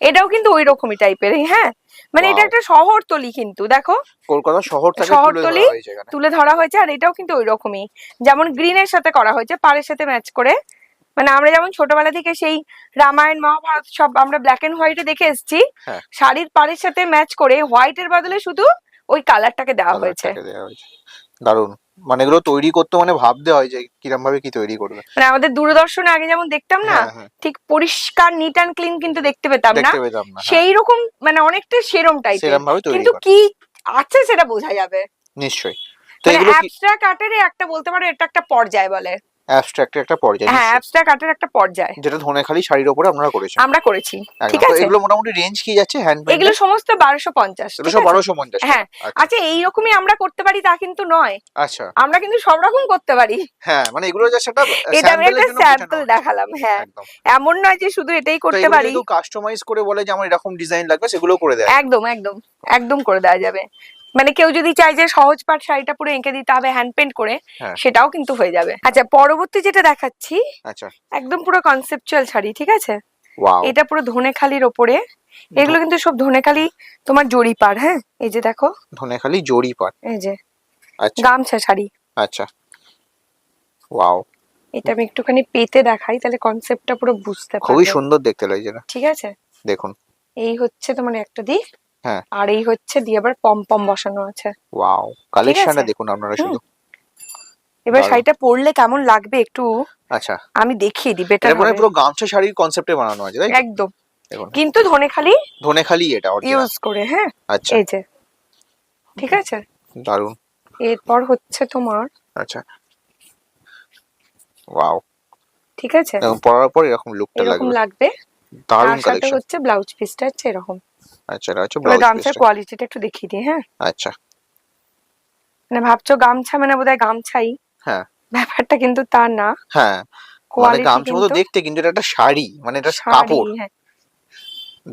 এটাও কিন্তু ওই রকমই টাইপের। হ্যাঁ মানে এটা একটা শহরতলি, কিন্তু দেখো কলকাতা শহরতলি তুলে ধরা হয়েছে, আর এটাও কিন্তু ওই রকমই, যেমন গ্রিনের সাথে করা হয়েছে, পাড়ের সাথে ম্যাচ করে। মানে আমরা যেমন ছোটবেলা থেকে সেই রামায়ণ মহাভারত সব আমরা ব্ল্যাক এন্ড হোয়াইটে দেখে এসেছি, শাড়ির পাড়ের সাথে ম্যাচ করে হোয়াইটের বদলে শুধু ওই কালারটাকে দেওয়া হয়েছে। দারুন, মানে এগুলো তৈরি করতে মানে ভাবতে হয় যে কিরকম ভাবে কি তৈরি করবে। মানে আমাদের দূরদর্শনে আগে যেমন দেখতাম না, ঠিক পরিষ্কার নিট অ্যান্ড ক্লিন কিন্তু দেখতে পেতাম না, সেই রকম মানে অনেকটা সেরম টাইপের, কিন্তু কি আছে সেটা বোঝা যাবে নিশ্চয়ই। তো এগুলো অ্যাবস্ট্রাক্ট আর্টের একটা বলতে পারো, এটা একটা পর্যায় বলে। অ্যাবস্ট্রাক্টের একটা পর্যায়, হ্যাঁ অ্যাবস্ট্রাক্ট আর্টের একটা পর্যায়, যেটা ধনেখালি শাড়ির উপরে আমরা করেছি। ঠিক আছে। এগুলো মোটামুটি রেঞ্জ কি যাচ্ছে হ্যান্ড পেইন্ট? এগুলো সমস্ত 1250। এগুলো সব 1250। হ্যাঁ আচ্ছা এইরকমই আমরা করতে পারি তা কিন্তু নয়। আচ্ছা আমরা কিন্তু সব রকম করতে পারি। হ্যাঁ মানে এগুলো জাস্ট একটা এটা আমি একটা স্যাম্পল দেখালাম। হ্যাঁ এমন নয় যে শুধু এটাই করতে পারি, কিন্তু কাস্টমাইজ করে বলে যে আমার এরকম ডিজাইন লাগবে, সেগুলো করে দেয়। একদম একদম একদম করে দেওয়া যাবে। মানে কেউ যদি চায় যে সহজ পাট শাড়িটা পুরো এঁকে দিতে হবে হ্যান্ড পেইন্ট করে, সেটাও কিন্তু হয়ে যাবে। আচ্ছা পরবর্তী যেটা দেখাচ্ছি, আচ্ছা একদম পুরো কনসেপচুয়াল শাড়ি, ঠিক আছে। ওয়াও, এটা পুরো ধনেখালির ওপরে, এগুলো কিন্তু সব ধনেখালি তোমার জরি পাড়। হ্যাঁ এই যে দেখো ধনেখালি জরি পাড়, এই যে আচ্ছা গামছা শাড়ি। আচ্ছা ওয়াও, এটা আমি একটুখানি পেতে দেখাই, তাহলে কনসেপ্টটা পুরো বুঝতে পারবে। খুবই সুন্দর দেখতে লাগছে না? ঠিক আছে দেখুন। এই হচ্ছে তোমার একটা দিক, হ্যাঁ। আর এই হচ্ছে দিয়ে আবার পম পম বসানো আছে। ওয়াও, কালেকশনটা আছে? দেখুন আপনারা হুম। শুধু। এবার দারুণ। শাড়িটা পরলে কেমন লাগবে একটু আচ্ছা, আমি দেখিয়ে দিই, বেটার এটা মানে হবে। পুরো গামছা শাড়ির কনসেপ্টে বানানো আছে, তাই তো? একদম, দেখুন, কিন্তু ধনেখালি ধনেখালি এটা অরিজিনাল। ইউজ করে, হ্যাঁ। আচ্ছা, এই যে, ঠিক আছে। দারুণ। এরপর হচ্ছে তোমার, আচ্ছা, ওয়াও, ঠিক আছে, এখন পরার পর এরকম লুকটা এরকম লাগবে। লাগবে। দারুণ তার সাথে কালেকশন। হচ্ছে ব্লাউজ পিসটা হচ্ছে এরকম। আচ্ছা, এটা হচ্ছে এবার ব্লাউজ গামছার পিসটা। কোয়ালিটিটা একটু দেখিয়ে দিই, হ্যাঁ। আচ্ছা, মানে ভাবছো গামছা মানে বোধহয় গামছাই, হ্যাঁ ব্যাপারটা কিন্তু তা না। হ্যাঁ, মানে কোয়ালিটি গামছা মতো কিন্তু দেখতে, কিন্তু এটা একটা শাড়ি, মানে এটা শাড়ি, কাপড়। হ্যাঁ,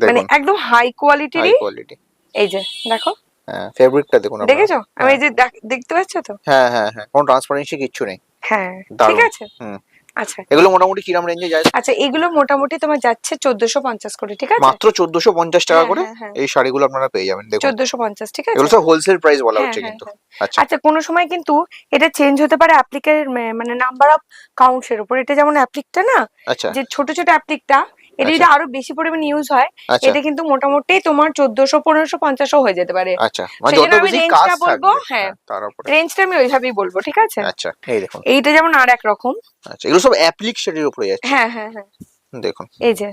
মানে দেখুন, একদম হাই হাই কোয়ালিটিরই। কোয়ালিটি। এই যে দেখো, হ্যাঁ, ফেব্রিকটা দেখুন আপনারা। দেখেছো আমি হ্যাঁ এই যে দেখতে পাচ্ছ তো? হ্যাঁ হ্যাঁ হ্যাঁ, কোনো ট্রান্সপারেন্সি কিচ্ছু নেই। হ্যাঁ, ঠিক দারুণ। আছে। হুম। আচ্ছা, এগুলো মোটামুটি কিরম রেঞ্জে যায়? আচ্ছা, এগুলো মোটামুটি তোমার যাচ্ছে 1450 করে, ঠিক আছে। মাত্র 1450 টাকা হ্যাঁ করে হ্যাঁ হ্যাঁ, এই শাড়িগুলো আপনারা পেয়ে যাবেন, দেখুন। 1450, ঠিক আছে। এগুলো সব হোলসেল প্রাইস বলা হ্যাঁ হচ্ছে হ্যাঁ কিন্তু। হ্যাঁ। আচ্ছা আচ্ছা, কোনো সময় কিন্তু এটা চেঞ্জ হতে পারে অ্যাপ্লিকের, মানে নাম্বার অফ কাউন্টসের উপর। এটা যেমন অ্যাপ্লিকটা না, আচ্ছা যে ছোট ছোট অ্যাপ্লিকটা, এটা যদি আচ্ছা আরো বেশি পরিমাণে ইউজ হয়, আচ্ছা এটা কিন্তু মোটামুটি তোমার 1400 1550 হয়ে যেতে পারে। আচ্ছা, মানে সেই যত জন্য আমি বেশি কাজ রেঞ্জটা বলবো, থাকবে, হ্যাঁ, হ্যাঁ, তার উপরে। রেঞ্জটা আমি ওইভাবেই বলবো, ঠিক আছে। আচ্ছা, এই দেখুন। এইটা যেমন আর এক রকম। আচ্ছা, এগুলো সব অ্যাপ্লিক শাড়ির উপরে যাচ্ছে। হ্যাঁ হ্যাঁ হ্যাঁ, দেখুন, এই যে,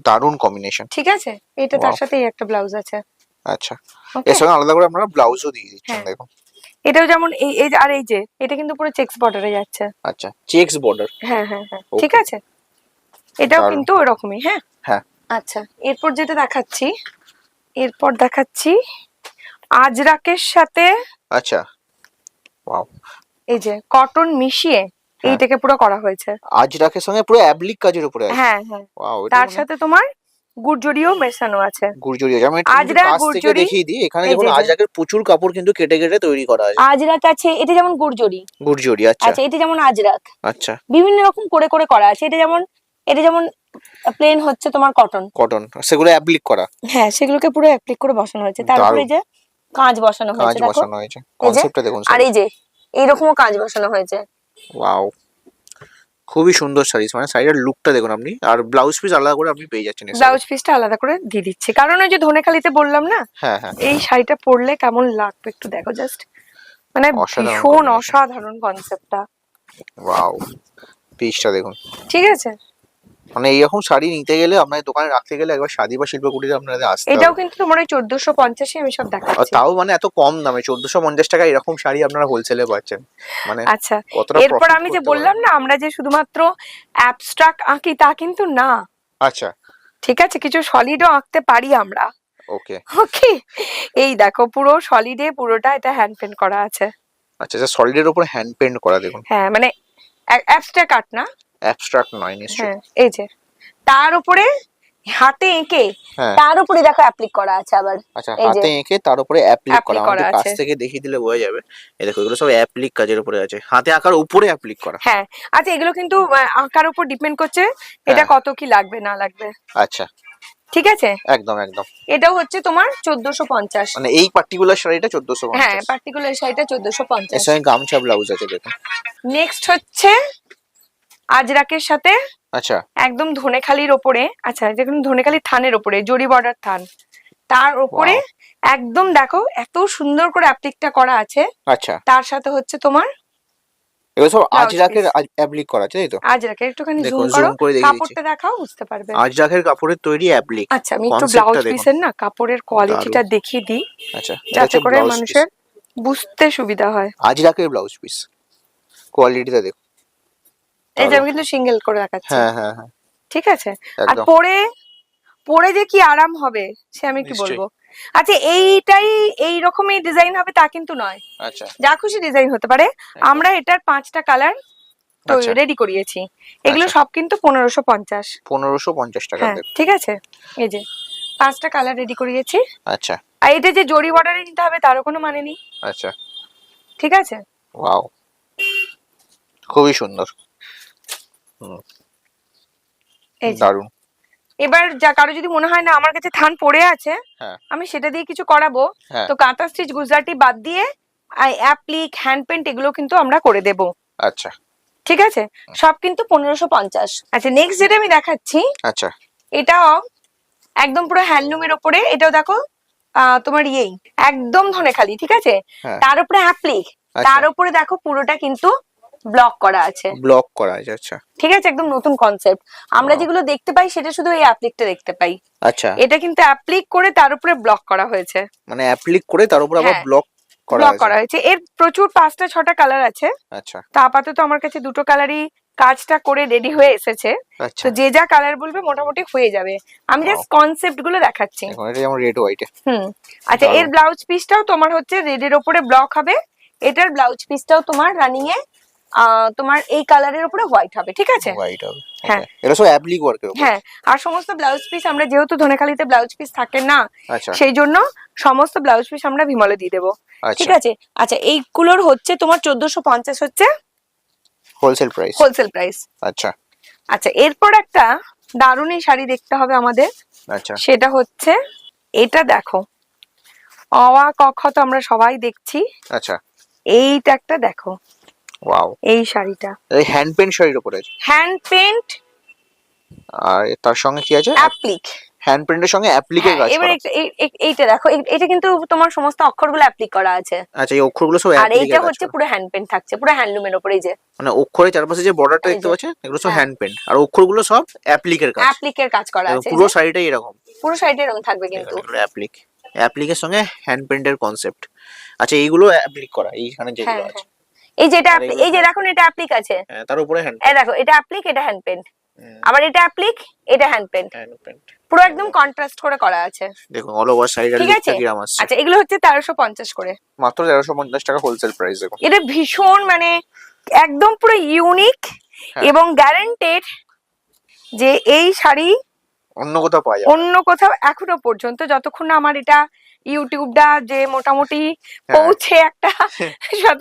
দারুণ কম্বিনেশন। ঠিক আছে। এটা তার ওয়াও। সাথে একটা ব্লাউজ আছে। আচ্ছা, ওকে, এর সঙ্গে আলাদা করে আপনারা ব্লাউজও দিয়ে দিচ্ছেন, হ্যাঁ। দেখুন। এটাও যেমন এই এই যে- আর এই যে এটা কিন্তু পুরো চেক্স বর্ডারে যাচ্ছে। আচ্ছা, চেকস বর্ডার। হ্যাঁ হ্যাঁ হ্যাঁ, ঠিক ওকে, আছে। এটাও দারুণ। কিন্তু ওরকমই, হ্যাঁ। হ্যাঁ। আচ্ছা, এরপর যেটা দেখাচ্ছি, এরপর দেখাচ্ছি আজরাকের সাথে আচ্ছা, ওয়াও। এই যে কটন মিশিয়ে হ্যাঁ। এইটাকে পুরো করা হয়েছে। আজরাকের সঙ্গে পুরো অ্যাপ্লিক কাজের উপরে আছে। হ্যাঁ হ্যাঁ, ওয়াও, এটা তার মানে সাথে তোমার গুড়জড়িও মেশানো আছে। গুর্জরি আছে। আমি একটু যদি আজরা কাছ থেকে গুর্জরি, দেখিয়ে দিই, এখানে এই দেখুন যে যে আজরাকের প্রচুর কাপড় কিন্তু কেটে কেটে তৈরি করা আছে। আজরাক আছে, এটা যেমন গুড়জড়ি। গুর্জরি, আচ্ছা আচ্ছা, এটা যেমন আজরাক, আচ্ছা। বিভিন্ন রকম করে করে করা আছে। এটা যেমন প্লেন হচ্ছে তোমার কটন। কটন, সেগুলো অ্যাপ্লিক করা। হ্যাঁ, সেগুলোকে পুরো অ্যাপ্লিক করে বসানো হয়েছে। তার উপরে দারুণ এই যে কাঁচ বসানো কাজ হয়েছে, দেখো। বসানো হয়েছে, এই যে, কনসেপ্টটা দেখুন আর শাড়ি। এই যে এইরকমও কাঁচ বসানো হয়েছে। ওয়াও, খুবই সুন্দর শাড়ি, মানে শাড়িটার লুকটা দেখুন আপনি। আর ব্লাউজ পিস আলাদা করে আপনি পেয়ে যাচ্ছেন এর সাথে। ব্লাউজ পিসটা আলাদা করে দিয়ে দিচ্ছি, কারণ ওই যে ধনেখালিতে বললাম না, হ্যাঁ হ্যাঁ, এই শাড়িটা পরলে কেমন লাগবে একটু দেখো জাস্ট। মানে অসাধারণ ভীষণ combination। অসাধারণ কনসেপ্টটা, ওয়াও, পিসটা দেখুন। ঠিক আছে। মানে এইরকম শাড়ি নিতে গেলে, আপনার দোকানে রাখতে গেলে একবার শাদি বা শিল্পকুটিতে আপনাদের আসতে এটাও হবে। কিন্তু তোমার ওই 1450 আমি সব আর দেখাচ্ছি। তাও মানে এত কম দামে 1450 টাকা এরকম শাড়ি আপনারা হোলসেলে পাচ্ছেন, মানে আচ্ছা, কতটা এরপর প্রফিট আমি যে করতে বললাম পারেন। না আমরা যে শুধুমাত্র অ্যাবস্ট্রাক্ট আঁকি তা কিন্তু না, আচ্ছা, ঠিক আছে, কিছু সলিডও আঁকতে পারি আমরা। ওকে। ওকে, এই দেখো পুরো সলিডে পুরোটা এটা হ্যান্ড পেন্ট করা আছে। আচ্ছা আচ্ছা, সলিডের উপর হ্যান্ড পেন্ট করা, দেখুন। হ্যাঁ, মানে অ্যাবস্ট্রাক্ট আর্ট না। অ্যাবস্ট্রাক্ট নয় নিশ্চয়ই। হ্যাঁ, এই যে তার উপরে হাতে এঁকে, হ্যাঁ। তার উপরে দেখো অ্যাপ্লিক করা আছে আবার। আচ্ছা, এই যে হাতে এঁকে তার উপরে অ্যাপ্লিক করা, অ্যাপ্লিক আমি করা একটু কাছ আছে। থেকে দেখিয়ে দিলে বোঝা যাবে। এই দেখো, এগুলো সব অ্যাপ্লিক কাজের উপরে আছে, হাতে আঁকার উপরে অ্যাপ্লিক করা। হ্যাঁ, আচ্ছা, এগুলো কিন্তু আঁকার উপর ডিপেন্ড করছে এটা হ্যাঁ। কত কি লাগবে না লাগবে, আচ্ছা, ঠিক আছে। একদম একদম। এটাও হচ্ছে তোমার 1450। মানে এই পার্টিকুলার শাড়িটা হ্যাঁ, 1450। পার্টিকুলার শাড়িটা এর 1450। সঙ্গে গামছা ব্লাউজ আছে, দেখুন। নেক্সট হচ্ছে আজরাকের সাথে আচ্ছা, একদম ধনেখালির ওপরে, আচ্ছা, দেখুন ধনেখালির থানের ওপরে জরি বর্ডার থান, তার ওপরে একদম দেখো এত সুন্দর করে অ্যাপ্লিকটা করা আছে। আচ্ছা, তার সাথে হচ্ছে তোমার এগুলো সব ব্লাউজ আজরাকের পিস। অ্যাপ্লিক করা আছে, তাই তো? আজরাকের একটুখানি জুম দেখুন, করো, জুম করে দেখিয়ে দিচ্ছি। কাপড়টা দেখাও, বুঝতে পারবে। আজরাকের কাপড়ের তৈরি অ্যাপ্লিক। আচ্ছা, আমি একটু ব্লাউজ কনসেপ্টটা দেখুন। পিসের না কাপড়ের কোয়ালিটিটা দারুণ। দেখিয়ে দিই, আচ্ছা, এটা যাতে হচ্ছে করে ব্লাউজ পিস। মানুষের বুঝতে সুবিধা হয়। আজরাকের ব্লাউজ পিস, কোয়ালিটিটা দেখুন। এই যে দারুণ। আমি কিন্তু সিঙ্গেল করে দেখাচ্ছি, হ্যাঁ হ্যাঁ হ্যাঁ, ঠিক আছে। আর একদম। পরে পরে যে কি আরাম হবে সে আমি কি নিশ্চয়ই। বলবো। আচ্ছা, এইটাই এই রকমই ডিজাইন হবে তা কিন্তু নয়, আচ্ছা যা খুশি ডিজাইন হতে পারে। একদম। আমরা এটার 5টা কালার তো আচ্ছা। রেডি করিয়েছি, এগুলো আচ্ছা। সব কিন্তু 1550। 1550 টাকা হ্যাঁ, দেব। ঠিক আছে। এই যে 5টা কালার রেডি করিয়েছি। আচ্ছা আর এটা যে জরি বর্ডারে নিতে হবে তারও কোনো মানে নেই, আচ্ছা, ঠিক আছে। ওয়াও, খুবই সুন্দর। হুম, এই যে দারুণ। এবার যা কারো যদি মনে হয় না আমার কাছে থান পড়ে আছে, হ্যাঁ আমি সেটা দিয়ে কিছু করাবো, হ্যাঁ, তো কাঁথা স্টিচ গুজরাটি বাদ দিয়ে অ্যাপ্লিক হ্যান্ড পেন্ট এগুলো কিন্তু আমরা করে দেব, আচ্ছা ঠিক আছে। সব কিন্তু 1550। আচ্ছা, নেক্সট যেটা আমি দেখাচ্ছি আচ্ছা, এটাও একদম পুরো হ্যান্ডলুমের ওপরে। এটাও দেখো তোমার ইয়েই একদম ধনেখালি, ঠিক আছে। হ্যাঁ। তার উপরে অ্যাপ্লিক, আচ্ছা। তার উপরে দেখো পুরোটা কিন্তু ব্লক করা আছে। ব্লক করা আছে, আচ্ছা। ঠিক আছে, একদম নতুন কনসেপ্ট। আমরা Wow. যেগুলো দেখতে পাই সেটা শুধু এই অ্যাপ্লিকটা দেখতে পাই, আচ্ছা, এটা কিন্তু অ্যাপ্লিক করে তার উপরে ব্লক করা হয়েছে। মানে অ্যাপ্লিক করে তার উপর আবার হ্যাঁ, ব্লক করা ব্লক আছে। করা হয়েছে। এর প্রচুর 5টা 6টা কালার আছে। আচ্ছা তো আপাতত আমার কাছে দুটো কালারই কাজটা করে রেডি হয়ে এসেছে। আচ্ছা। তো যে যা কালার বলবে মোটামুটি হয়ে যাবে। আমি Wow. জাস্ট কনসেপ্ট গুলো দেখাচ্ছি। এখন এটা যেমন রেড হোয়াইটে। আচ্ছা, দারুণ। এর ব্লাউজ পিসটাও তোমার হচ্ছে রেডের ওপরে ব্লক হবে। এটার ব্লাউজ পিসটাও তোমার রানিং এ তোমার এই কালারের উপরে হোয়াইট হবে, ঠিক আছে। হোয়াইট হবে, হ্যাঁ। Okay. এটা সব অ্যাপ্লিক ওয়ার্কের উপর। হ্যাঁ, আর সমস্ত ব্লাউজ পিস আমরা যেহেতু ধনেখালিতে ব্লাউজ পিস থাকে না, আচ্ছা সেই জন্য সমস্ত ব্লাউজ পিস আমরা ভিমলে দিয়ে দেবো, ঠিক আচ্ছা। আছে। আচ্ছা, এইগুলোর হচ্ছে তোমার 1450 হচ্ছে হোলসেল প্রাইস। Wholesale price. আচ্ছা আচ্ছা, এরপর একটা দারুণ এই শাড়ি দেখতে হবে আমাদের, আচ্ছা। সেটা হচ্ছে এটা দেখো। অওয়া কখ তো আমরা সবাই দেখছি, আচ্ছা, এইটা একটা দেখো, ওয়াও। এই শাড়িটা এই হ্যান্ড পেন্ট শাড়ির উপরে আছে, হ্যান্ড পেন্ট আর তার সঙ্গে কি আছে? অ্যাপ্লিক। হ্যান্ড প্রিন্টের সঙ্গে অ্যাপ্লিকের কাজ এবার করা। এইটা দেখো, এটা কিন্তু তোমার সমস্ত অক্ষরগুলো অ্যাপ্লিক করা আছে। আচ্ছা, এই অক্ষরগুলো সব আর অ্যাপ্লিকের এইটা কাজ হচ্ছে করা। পুরো হ্যান্ড পেন্ট থাকছে, পুরো হ্যান্ডলুমের উপরেই যে মানে অক্ষরের চারপাশে যে বর্ডারটা এই দেখতে যে। পাচ্ছেন, এগুলো সব হ্যাঁ। হ্যান্ড পেন্ট, আর অক্ষরগুলো সব অ্যাপ্লিকের কাজ। অ্যাপ্লিকের কাজ করা এবং আছে। পুরো শাড়িটাই এরকম, পুরো সাইডে এরকম থাকবে কিন্তু। এগুলো অ্যাপ্লিক, অ্যাপ্লিকের সঙ্গে হ্যান্ড পেন্টের কনসেপ্ট। আচ্ছা, এইগুলো অ্যাপ্লিক করা, এইখানে হ্যাঁ যেগুলো হ্যাঁ, আছে। এই যে এটা আর এগুলো এই যে দেখুন, এটা অ্যাপ্লিক আছে। হ্যাঁ, তার উপরে হ্যান্ড এই দেখো, এটা অ্যাপ্লিক, এটা হ্যান্ড পেন্ট, আবার এটা অ্যাপ্লিক, এটা হ্যান্ড পেন্ট, পেন্ট। পুরো একদম কন্ট্রাস্ট করে করা আছে। দেখুন অল ওভার শাড়িটার ঠিক আছে। লুকটা কিরকম আসছে। আচ্ছা, এগুলো হচ্ছে 1350 করে, মাত্র 1350 টাকা হোলসেল প্রাইস। দেখুন এটা ভীষণ মানে একদম পুরো ইউনিক হ্যাঁ। এবং গ্যারান্টেড যে এই শাড়ি অন্য কোথাও পাওয়া যাবে না। অন্য কোথাও এখনো পর্যন্ত, যতক্ষণ না আমার এটা ইউটিউবটা যে মোটামুটি হ্যাঁ। পৌঁছে একটা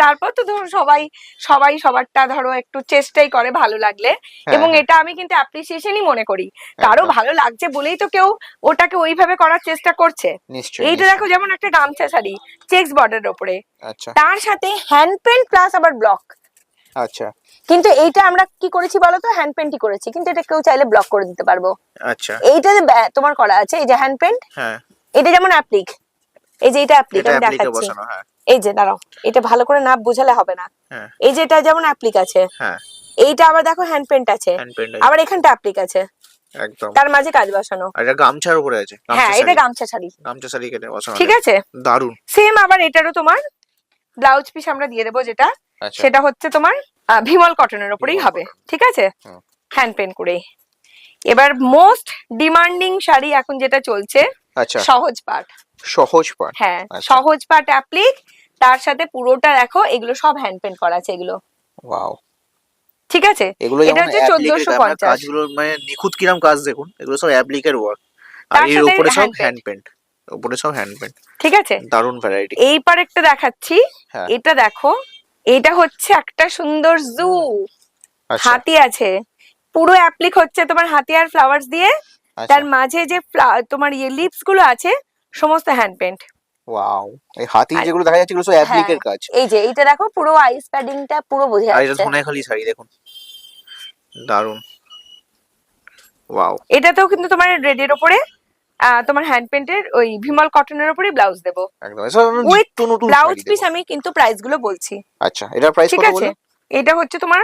তারপর তো ধরো সবাই সবাই সবারটা ধরো একটু চেষ্টাই করে ভালো লাগলে, হ্যাঁ, এবং হ্যাঁ। এটা আমি কিন্তু অ্যাপ্রিসিয়েশনই মনে করি। কারো একদম। ভালো লাগছে বলেই তো কেউ ওটাকে ওইভাবে করার চেষ্টা করছে। নিশ্চয়ই এইটা দেখো, যেমন একটা গামছা শাড়ি চেক্স বর্ডারের উপরে, আচ্ছা তার সাথে হ্যান্ড পেন্ট প্লাস আবার ব্লক। আচ্ছা কিন্তু এইটা আমরা কি করেছি বলতো, হ্যান্ড পেন্টই করেছি, কিন্তু এটা কেউ চাইলে ব্লক করে দিতে পারবো। আচ্ছা। এইটা যে তোমার করা আছে, এই যে হ্যান্ড পেন্ট, হ্যাঁ, এটা যেমন অ্যাপ্লিক, এই যে এটা অ্যাপ্লিক, এটা আমি অ্যাপ্লিকে দেখাচ্ছি। বসানো। হ্যাঁ এই যে দাঁড়াও, এটা ভালো করে না বোঝালে হবে না। হ্যাঁ এই যে এটা যেমন অ্যাপ্লিক আছে, হ্যাঁ, এইটা আবার দেখো হ্যান্ড পেন্ট আছে, হ্যান্ড পেন্ট আবার এখানটা অ্যাপ্লিক আছে, একদম। তার মাঝে কাজ বসানো। আর এটা গামছার উপরে আছে, হ্যাঁ, গামছা এটা শাড়ি, গামছা শাড়ি, গামছা শাড়ি কেটে বসানো ঠিক আছে। দারুন। সেম আবার এটারও তোমার ব্লাউজ পিস আমরা দিয়ে দেবো, যেটা আচ্ছা, সেটা হচ্ছে তোমার ভিমল কটনের উপরেই ভিমল হবে, cotton। ঠিক আছে, হুম। হ্যান্ড পেন্ট করে। এবার মোস্ট ডিমান্ডিং শাড়ি এখন যেটা চলছে, আচ্ছা, সহজ পাট। সহজ পাট। হ্যাঁ, আচ্ছা। সহজ পাট অ্যাপ্লিক, তার সাথে পুরোটা দেখো এগুলো সব হ্যান্ড পেন্ট করা আছে এগুলো, ওয়াও। ঠিক আছে। এগুলো এটা যেমন হচ্ছে অ্যাপ্লিকের 1450, কাজগুলো মানে নিখুঁত কিরম কাজ দেখুন, এগুলো সব অ্যাপ্লিকের ওয়ার্ক। আর তার এর সাথে উপরে সব হ্যান্ড হ্যান্ড পেন্ট, উপরে সব হ্যান্ড পেন্ট। ঠিক আছে। দারুন ভ্যারাইটি। এইবার একটা দেখাচ্ছি, হ্যাঁ। এটা দেখো, এটা হচ্ছে একটা সুন্দর জু, আচ্ছা হাতি আছে, পুরো অ্যাপ্লিক হচ্ছে তোমার হাতি আর ফ্লাওয়ার্স দিয়ে, আচ্ছা, তার মাঝে যে তোমার ইয়ে লিপস গুলো আছে সমস্ত হ্যান্ড পেন্ট। ওয়াও। এই হাতি আর- যেগুলো দেখা যাচ্ছে এগুলো সব অ্যাপ্লিকের কাজ। এই যে এইটা দেখো, পুরো আইস প্যাডিংটা পুরো বোঝা আর এটা যাচ্ছে। ধনেখালি শাড়ি দেখুন, দারুন। ওয়াও। এটাতেও কিন্তু তোমার রেডের উপরে তোমার হ্যান্ড পেন্টের ওই ভিমল কটনের উপরে ব্লাউজ দেবো, একদম এসব উইথ নিত্য নতুন ব্লাউজ শাড়ি পিস। দেখুন। আমি কিন্তু প্রাইস গুলো বলছি, আচ্ছা, এটার প্রাইস ঠিক কত আছে। বললেন? এটা হচ্ছে তোমার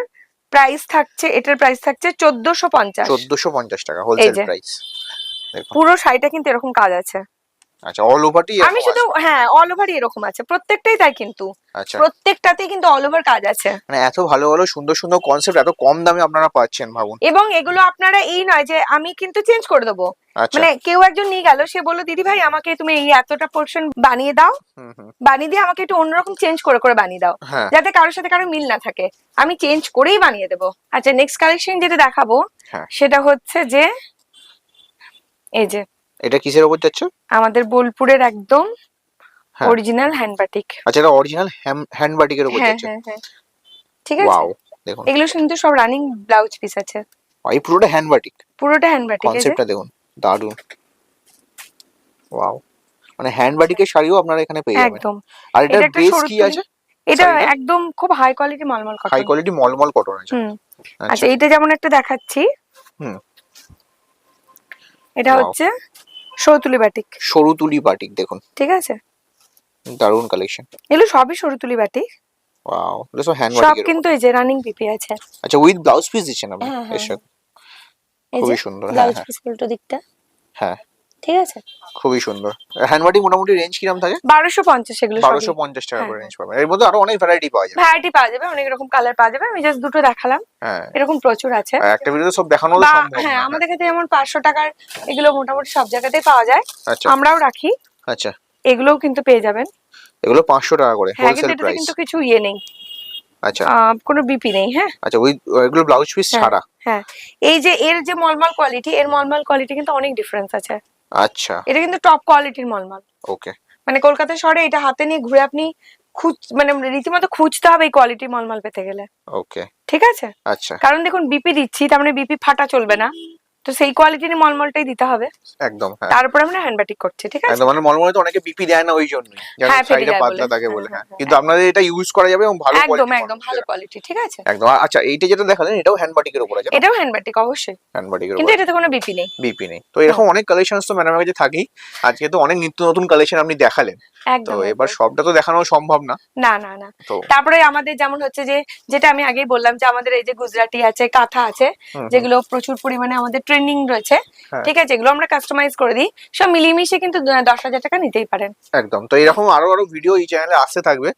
প্রাইস থাকছে, এটার প্রাইস থাকছে 1450। 1450 টাকা হোলসেল যে। প্রাইস। দেখুন পুরো শাড়িটা কিন্তু এরকম কাজ আছে। আচ্ছা, অল ওভারটি আমি শুধু হ্যাঁ, অল ওভারই এরকম আছে, প্রত্যেকটাই তাই, কিন্তু আচ্ছা, প্রত্যেকটাতেই কিন্তু অল ওভার কাজ আছে। মানে এত ভালো ভালো সুন্দর সুন্দর কনসেপ্ট এত কম দামে আপনারা পাচ্ছেন, ভাবুন। এবং এগুলো আপনারা এই নয় যে আমি কিন্তু চেঞ্জ করে দেবো, আচ্ছা, মানে কেউ একজন নিয়ে গেল, সে বললো দিদি ভাই আমাকে তুমি এই এতটা পোর্শন বানিয়ে দাও, হুম হুম, বানিয়ে দিয়ে আমাকে একটু অন্যরকম চেঞ্জ করে করে বানিয়ে দাও, হ্যাঁ যাতে কারোর সাথে কারো মিল না থাকে, আমি চেঞ্জ করেই বানিয়ে দেবো। আচ্ছা, নেক্সট কালেকশন যেটা দেখাবো হ্যাঁ। সেটা হচ্ছে যে এই যে এটা কিসের উপর যাচ্ছে? আমাদের বোলপুরের একদম হ্যাঁ। Original hand batik. আচ্ছা, এটা অরিজিনাল হ্যান্ড বাটিকের উপর হ্যাঁ যাচ্ছে। হ্যাঁ হ্যাঁ, ঠিক আছে। ওয়াও, দেখুন এগুলো কিন্তু সব রানিং ব্লাউজ পিস আছে, এই পুরোটা হ্যান্ড বাটিক, পুরোটা হ্যান্ড বাটিক। এই যে কনসেপ্টটা দেখুন, দারুন। ওয়াও, মানে হ্যান্ড বাটিকের শাড়িও আপনারা এখানে পেয়ে যাবেন। একদম। আর এটার এটা একটা বেস সরু কি তুলি। আছে? এটা শাড়িটা? একদম খুব high quality mulmul high cotton. Quality mulmul cotton আছে। হুম। আচ্ছা আচ্ছা, এটা যেমন একটা দেখাচ্ছি, হুম, এটা Wow. হচ্ছে সরুতুলি বাটিক, সরু তুলি বাটিক দেখুন, ঠিক আছে। দারুন কালেকশন। এগুলো সবই সরুতুলি বাটিক, ওয়াও, এটা সব হ্যান্ড সব বাটিকের কিন্তু এই যে রানিং বিপি আছে। আচ্ছা, উইথ ব্লাউজ পিস দিচ্ছেন আপনি হ্যাঁ, হ্যাঁ, এর সাথে? এই যে খুবই সুন্দর, হ্যাঁ ব্লাউজ হ্যাঁ পিস উল্টো দিকটা, হ্যাঁ, ঠিক আছে। খুবই সুন্দর। হ্যান্ড বাটিক মোটামুটি রেঞ্জ কিরকম থাকে? 1250 এগুলো সবই। 1250 টাকা হ্যাঁ, করে রেঞ্জ পাবেন। এর মধ্যে আরো অনেক ভ্যারাইটি পাওয়া যাবে। ভ্যারাইটি পাওয়া যাবে, অনেক রকম কালার পাওয়া যাবে। আমি জাস্ট দুটো দেখালাম, হ্যাঁ, এরকম প্রচুর আছে। আর একটা ভিডিওতে সব দেখানো তো বা সম্ভব হ্যাঁ, না। আমাদের কাছে যেমন 500 টাকার এগুলো মোটামুটি সব জায়গাতেই পাওয়া যায়, আচ্ছা আমরাও রাখি। আচ্ছা, এগুলোও কিন্তু পেয়ে যাবেন। এগুলো 500 টাকা করে হ্যাঁ, কিন্তু হোলসেল এটাতে প্রাইস। কিন্তু কিছু ইয়ে নেই, আচ্ছা কোনো বিপি নেই। হ্যাঁ, আচ্ছা, উইথ এগুলো ব্লাউজ পিস হ্যাঁ, ছাড়া? হ্যাঁ। এই যে এর যে মলমল কোয়ালিটি, এর মলমল কোয়ালিটি কিন্তু অনেক ডিফারেন্স আছে। আচ্ছা, এটা কিন্তু টপ কোয়ালিটির মলমল। ওকে, মানে কলকাতা শহরে এটা হাতে নিয়ে ঘুরে আপনি মানে রীতিমতো খুঁজতে হবে এই কোয়ালিটির মলমল পেতে গেলে, ওকে, ঠিক আছে। আচ্ছা, কারণ দেখুন বিপি দিচ্ছি, তার মানে বিপি ফাটা চলবে না, তো সেই কোয়ালিটির মলমলটাই দিতে হবে। একদম হ্যাঁ, তারপরে আমরা হ্যান্ড বাটিক করছি, ঠিক আছে। একদম। মানে মলমলে তো অনেকে বিপি দেয় না ওই জন্যই, যেন হ্যাঁ, ফেটে সাইডে যায় পাতলা বলে। থাকে হ্যাঁ, বলে, হ্যাঁ, হ্যাঁ। হ্যাঁ, কিন্তু আপনাদের এটা ইউজ করা যাবে এবং ভালো একদম কোয়ালিটি, একদম ভালো কোয়ালিটি, ঠিক আছে। একদম। আচ্ছা, এইটা যেটা দেখালেন এটাও হ্যান্ড বাটিকের উপর আছে? এটাও হ্যান্ড বাটিক অবশ্যই, হ্যান্ড বাটিকের কিন্তু উপর এটাতে কোনো বিপি নেই। বিপি নেই। তো এরকম অনেক কালেকশনস তো ম্যাডামের কাছে থাকেই। আজকে তো অনেক নিত্য নতুন কালেকশন আপনি দেখালেন, তো একদম এবার একদম। সবটা তো দেখানো সম্ভব না। না না না, তো তারপরে আমাদের যেমন হচ্ছে যে, যেটা আমি আগেই বললাম যে আমাদের এই যে গুজরাটি আছে, কাঁথা আছে, হুম, যেগুলো প্রচুর পরিমাণে আমাদের ট্রেন্ডিং রয়েছে, হ্যাঁ। ঠিক আছে। এগুলো আমরা কাস্টমাইজ করে দিই, সব মিলিয়ে কিন্তু 10,000 টাকা নিতেই পারেন। একদম। তো এরকম আরো আরো ভিডিও এই চ্যানেলে আসতে থাকবে,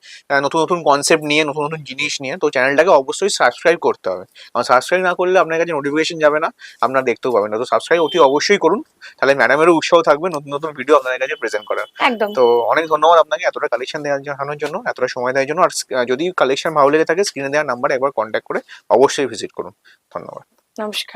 নতুন নতুন কনসেপ্ট নিয়ে, নতুন নতুন জিনিস নিয়ে। তো চ্যানেলটাকে অবশ্যই সাবস্ক্রাইব করতে হবে, কারণ সাবস্ক্রাইব না করলে আপনার কাছে নোটিফিকেশন যাবে না, আপনারা দেখতেও পাবেন না। তো সাবস্ক্রাইব অতি অবশ্যই করুন, তাহলে ম্যাডামেরও উৎসাহ থাকবে নতুন নতুন ভিডিও আপনাদের কাছে প্রেজেন্ট করার। একদম। তো অনেক ধন্যবাদ আপনাকে এতটা কালেকশন দেখানোর জন্য, এতটা সময় দেওয়ার জন্য। আর যদি কালেকশন ভালো লেগে থাকে স্ক্রিনে দেওয়া নাম্বারে একবার কন্ট্যাক্ট করে অবশ্যই ভিজিট করুন। ধন্যবাদ। নমস্কার।